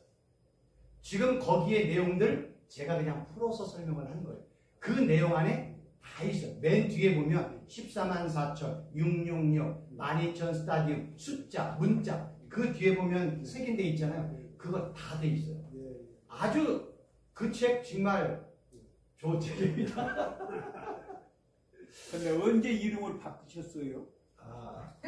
지금 거기에 내용들 제가 그냥 풀어서 설명을 한 거예요. 그 내용 안에 다 있어요. 맨 뒤에 보면 14만 4천, 666, 12,000 스타디움, 숫자, 문자, 그 뒤에 보면 색인데 있잖아요. 그거 다 돼 있어요. 아주 그 책 정말 좋은 책입니다. 근데 언제 이름을 바꾸셨어요?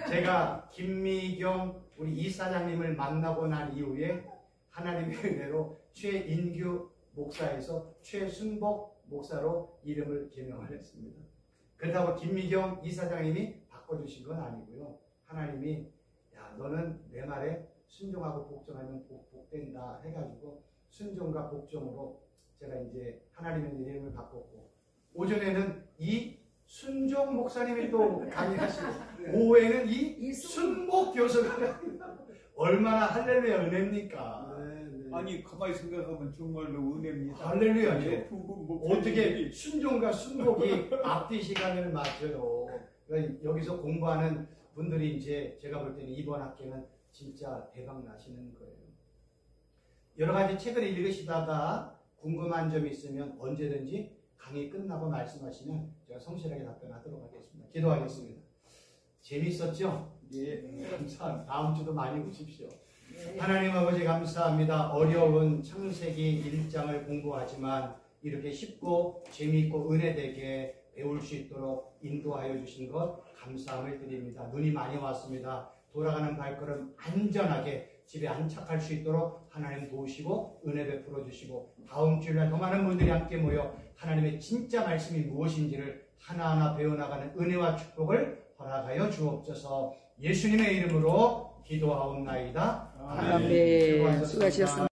제가 김미경 우리 이사장님을 만나고 난 이후에 하나님의 은혜로 최인규 목사에서 최순복 목사로 이름을 개명을 했습니다. 그렇다고 김미경 이사장님이 바꿔주신 건 아니고요. 하나님이 야 너는 내 말에 순종하고 복종하면 복된다 해가지고 순종과 복종으로 제가 이제 하나님의 이름을 바꿨고, 오전에는 이 순종 목사님이 또 강의하시고 오후에는 이 순복 교수가 얼마나 할렐루야 은혜입니까? 아니 가만히 생각하면 정말로 은혜입니다. 할렐루야죠. 뭐 어떻게 순종과 순복이 앞뒤 시간을 맞춰요. 그러니까 여기서 공부하는 분들이 이제 제가 볼 때는 이번 학기는 진짜 대박 나시는 거예요. 여러 가지 책을 읽으시다가 궁금한 점이 있으면 언제든지 강의 끝나고 말씀하시면 제가 성실하게 답변하도록 하겠습니다. 기도하겠습니다. 재밌었죠? 예, 감사합니다. 다음 주도 많이 오십시오. 하나님 아버지 감사합니다. 어려운 창세기 1장을 공부하지만 이렇게 쉽고 재미있고 은혜되게 배울 수 있도록 인도하여 주신 것 감사함을 드립니다. 눈이 많이 왔습니다. 돌아가는 발걸음 안전하게 집에 안착할 수 있도록 하나님 도우시고 은혜 베풀어 주시고, 다음 주일날 더 많은 분들이 함께 모여 하나님의 진짜 말씀이 무엇인지를 하나하나 배워나가는 은혜와 축복을 허락하여 주옵소서. 예수님의 이름으로 기도하옵나이다. 아멘. 수고하셨습니다.